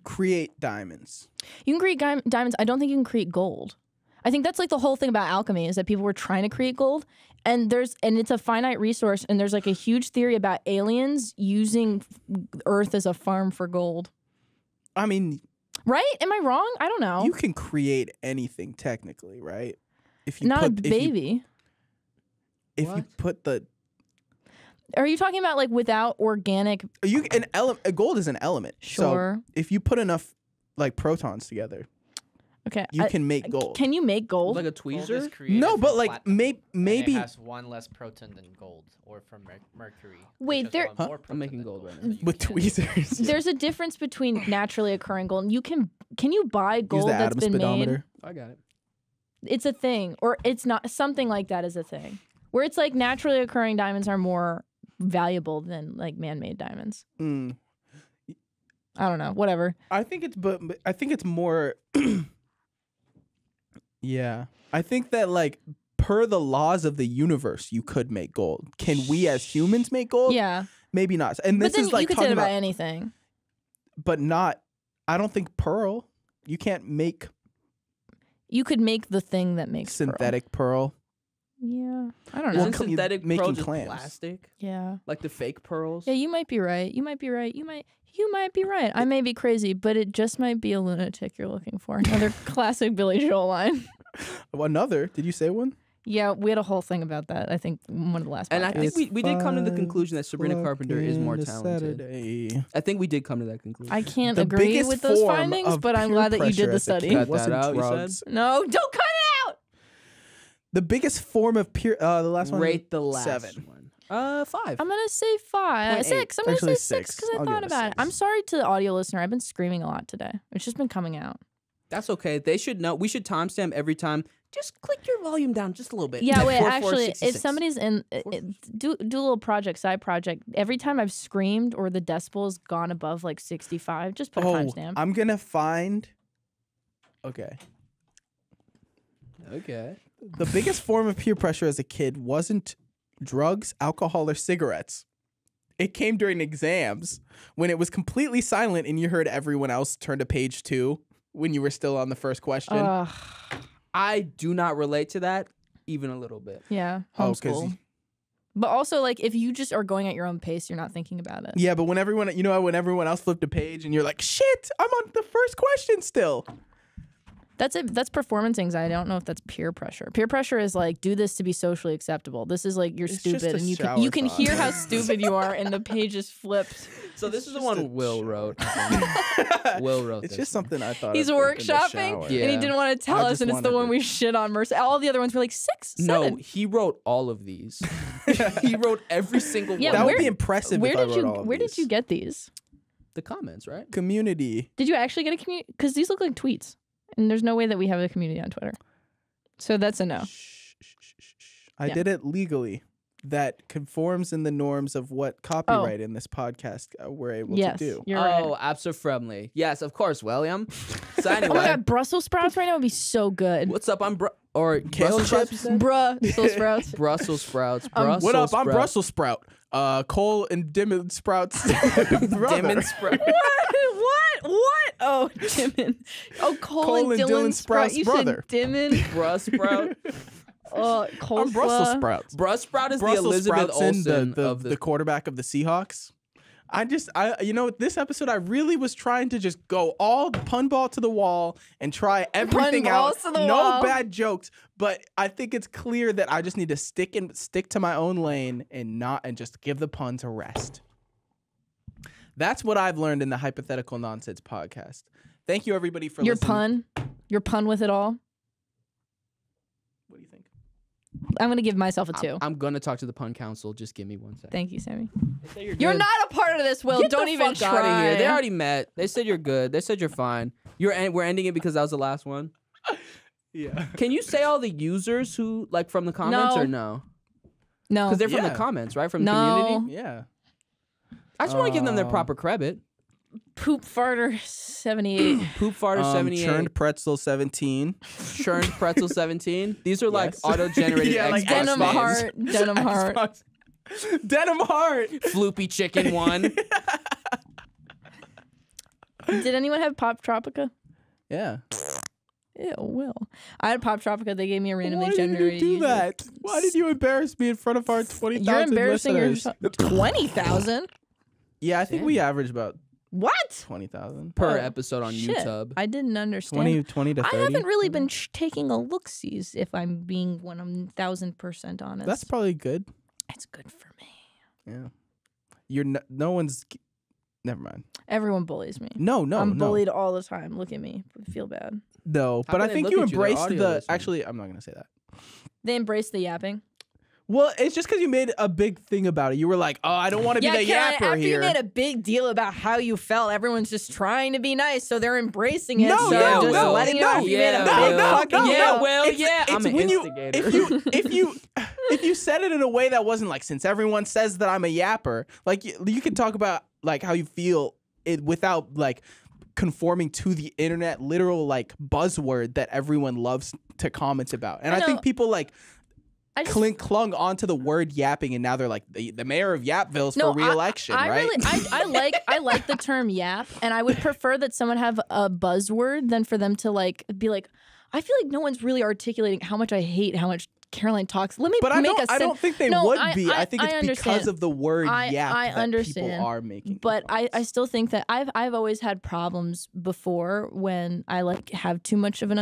create diamonds. You can create diamonds. I don't think you can create gold. I think that's like the whole thing about alchemy is that people were trying to create gold, and it's a finite resource, and there's like a huge theory about aliens using Earth as a farm for gold. I mean, right? Am I wrong? I don't know. you can create anything technically, right? If you Not put, a baby. If you put the Are you talking about like without organic? gold is an element. Sure. So if you put enough like protons together, Okay. you can make gold. Can you make gold? Like a Gold is tweezer? created No, from but like platinum, and maybe it has one less proton than gold, or from mercury. Wait, which has there- one Huh? more I'm proton making than gold right so now. you with can- tweezers. There's a difference between naturally occurring gold. Can you buy Use gold the that's atom been speedometer. I got it. made? It's a thing, or it's not. Something like that is a thing. Where it's like naturally occurring diamonds are more valuable than like man-made diamonds. Mm. I don't know. Whatever. I think it's more. Yeah, I think that like per the laws of the universe, you could make gold. Can we as humans make gold? Yeah. Maybe not. And But this then is like you could say talking that about about, anything. but not. I don't think pearl. You can't make You could make the thing that makes pearl. synthetic pearl. Yeah. I don't know. Isn't Well, synthetic making pearl just clams. plastic? Yeah. Like the fake pearls? Yeah, you might be right. You might be right. You might be right. I may be crazy, but it just might be a lunatic you're looking for. Another classic Billy Joel line. Another? Did you say one? Yeah, we had a whole thing about that. I think one of the last And I podcasts. think we did come to the conclusion that Sabrina Carpenter is more Fucking talented. Saturday. I think we did come to that conclusion. I can't The agree biggest with those form findings, of but I'm peer glad that you pressure did the as a study. kid Cut that wasn't out, you said? drugs. No, don't cut it out. The biggest form of peer. The last one. Rate the last 7. one. 5. I'm gonna say 5, 0.8. 6. I'm gonna Actually, say 6 because I I'll thought give it a about it. 6. I'm sorry to the audio listener. I've been screaming a lot today. It's just been coming out. That's okay. They should know. We should timestamp every time. Just click your volume down just a little bit. Yeah, wait. 4, 4, Actually, 66. if somebody's in, do a little side project. Every time I've screamed or the decibel's gone above like 65, just put a timestamp. I'm gonna find. Okay. Okay. The biggest form of peer pressure as a kid wasn't drugs, alcohol, or cigarettes. It came during exams when it was completely silent and you heard everyone else turn to page 2 when you were still on the first question. I do not relate to that even a little bit. Yeah, Oh, 'cause homeschool. But also, like, if you just are going at your own pace, you're not thinking about it. Yeah, but when everyone, when everyone else flipped a page and you're like, shit, I'm on the first question still. That's it. That's performance anxiety. I don't know if that's peer pressure. Peer pressure is like, do this to be socially acceptable. This is like, you're It's just stupid, a and you shower can thought. hear how stupid you are, and the page is flipped. So this is the just a one Will wrote. Will wrote It's this just one. something I thought He's of in the workshopping, shower. and he Yeah. didn't want to tell I us, just and it's the wanted one to- we shit on. All the other ones were like 6, 7. No, he wrote all of these. He wrote every single Yeah, one. That where- would be impressive Where if I did wrote you all of Where did these. you get these? The comments, right? Community. Did you actually get a community? Because these look like tweets, and there's no way that we have a community on Twitter. So that's a no. I Yeah. did it legally. That conforms in the norms of what copyright in this podcast we're able Yes, to do. you're right. Oh, absolutely. Yes, of course, William. So Oh my anyway, god, Brussels sprouts right now would be so good. what's up? I'm or Kale Brussels sprouts, you chips? said? Brussels sprouts. Brussels sprouts. What up? I'm sprouts. Brussels sprout. Cole and Dimon Sprouts. brother. Dimon sprout. What? Oh, Dimon. Oh, Cole and Dylan Sprout. Sprout's You brother. said Dimon. Bruss sprout. Cole. I'm Brussels Sprouts. Bruss sprout is Brussels the Elizabeth Sproutson, Olsen the of the quarterback of the Seahawks. This episode I really was trying to just go all pun ball to the wall and try everything out. balls to the No wall. bad jokes, but I think it's clear that I just need to stick to my own lane and just give the puns a rest. That's what I've learned in the Hypothetical Nonsense podcast. Thank you everybody for Your listening. pun with it all. I'm gonna give myself a 2. I'm gonna talk to the pun council. Just give me 1 second. Thank you, Sammie. They say you're You're good. not a part of this, Will. Get Don't the even fuck try. outta here. They already met. They said you're good. They said you're fine. We're ending it because that was the last one. Yeah. Can you say all the users who like from the comments No. or no? No. Because they're from Yeah. the comments, right? From the No. community. Yeah. I just want to give them their proper credit. Poop farter 78. Poop farter 78. Churned pretzel 17. Churned pretzel 17. These are like Yes. auto-generated Yeah, like Xbox Denim names. heart. Denim heart. Xbox. Denim heart. Floopy chicken 1. Did anyone have Pop Tropica? Yeah. Ew, Will. I had Pop Tropica. They gave me a randomly Why did generated you do user. that? Why did you embarrass me in front of our 20,000 You're embarrassing listeners? yourself. 20,000? Yeah, I think we average about What? 20,000. Per Oh, episode on Shit. YouTube. I didn't understand. 20 to 30. I haven't really been taking a look-sees, if I'm being 1,000% honest. That's probably good. It's good for me. Yeah. You're no one's. Never mind. Everyone bullies me. No, I'm no. bullied all the time. Look at me. I feel bad. No, How but can I they think look you at you? They're embraced audio the. listeners. Actually, I'm not gonna say that. They embrace the yapping. Well, it's just because you made a big thing about it. You were like, "Oh, I don't want to be the yapper after here." you made a big deal about how you felt, everyone's just trying to be nice, so they're embracing it. No, so no, I'm just no, letting you no, know you made a yeah, big no, fucking no, deal. Yeah, well, It's- yeah. it's I'm an when instigator. if you said it in a way that wasn't like, since everyone says that I'm a yapper, like you can talk about like how you feel it without like conforming to the internet literal like buzzword that everyone loves to comment about. And I I think know. people like I just clung onto the word yapping, and now they're like the mayor of Yapville's No, for re-election, I right? really, I like the term yap, and I would prefer that someone have a buzzword than for them to like be like, I feel like no one's really articulating how much I hate how much Caroline talks. Let me But make I don't think they No, would I- be. I- I think it's I because understand. of the word yap I that understand. people are making. But it I still think that I've always had problems before when I like have too much of an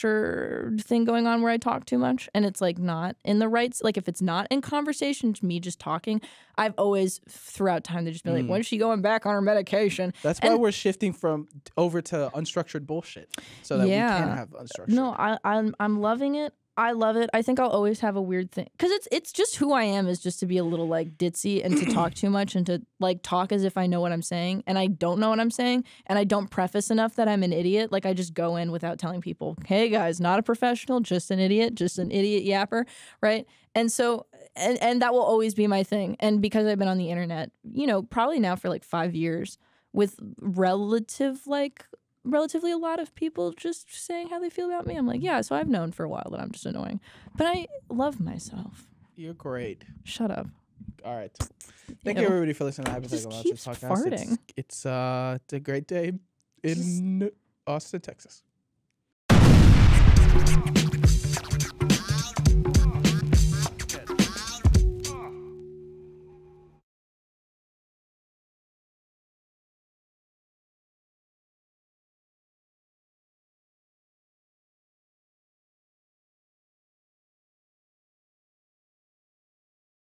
unstructured thing going on where I talk too much, and it's like not in the right, like if it's not in conversation, me just talking, I've always throughout time they just be like, when's she going back on her medication? That's why and- we're shifting from over to unstructured bullshit, so that we can have unstructured. No, I'm loving it. I love it. I think I'll always have a weird thing because it's just who I am, is just to be a little like ditzy and to talk too much and to like talk as if I know what I'm saying, and I don't know what I'm saying, and I don't preface enough that I'm an idiot. Like I just go in without telling people, hey guys, not a professional, just an idiot yapper, right? And so and that will always be my thing. And because I've been on the internet, you know, probably now for like 5 years with relatively a lot of people just saying how they feel about me. I'm like, yeah, so I've known for a while that I'm just annoying. But I love myself. You're great. Shut up. All right. Thank you Ew. everybody for listening to It just Hypothetical Nonsense keeps podcast. farting. It's a great day in Austin, Texas.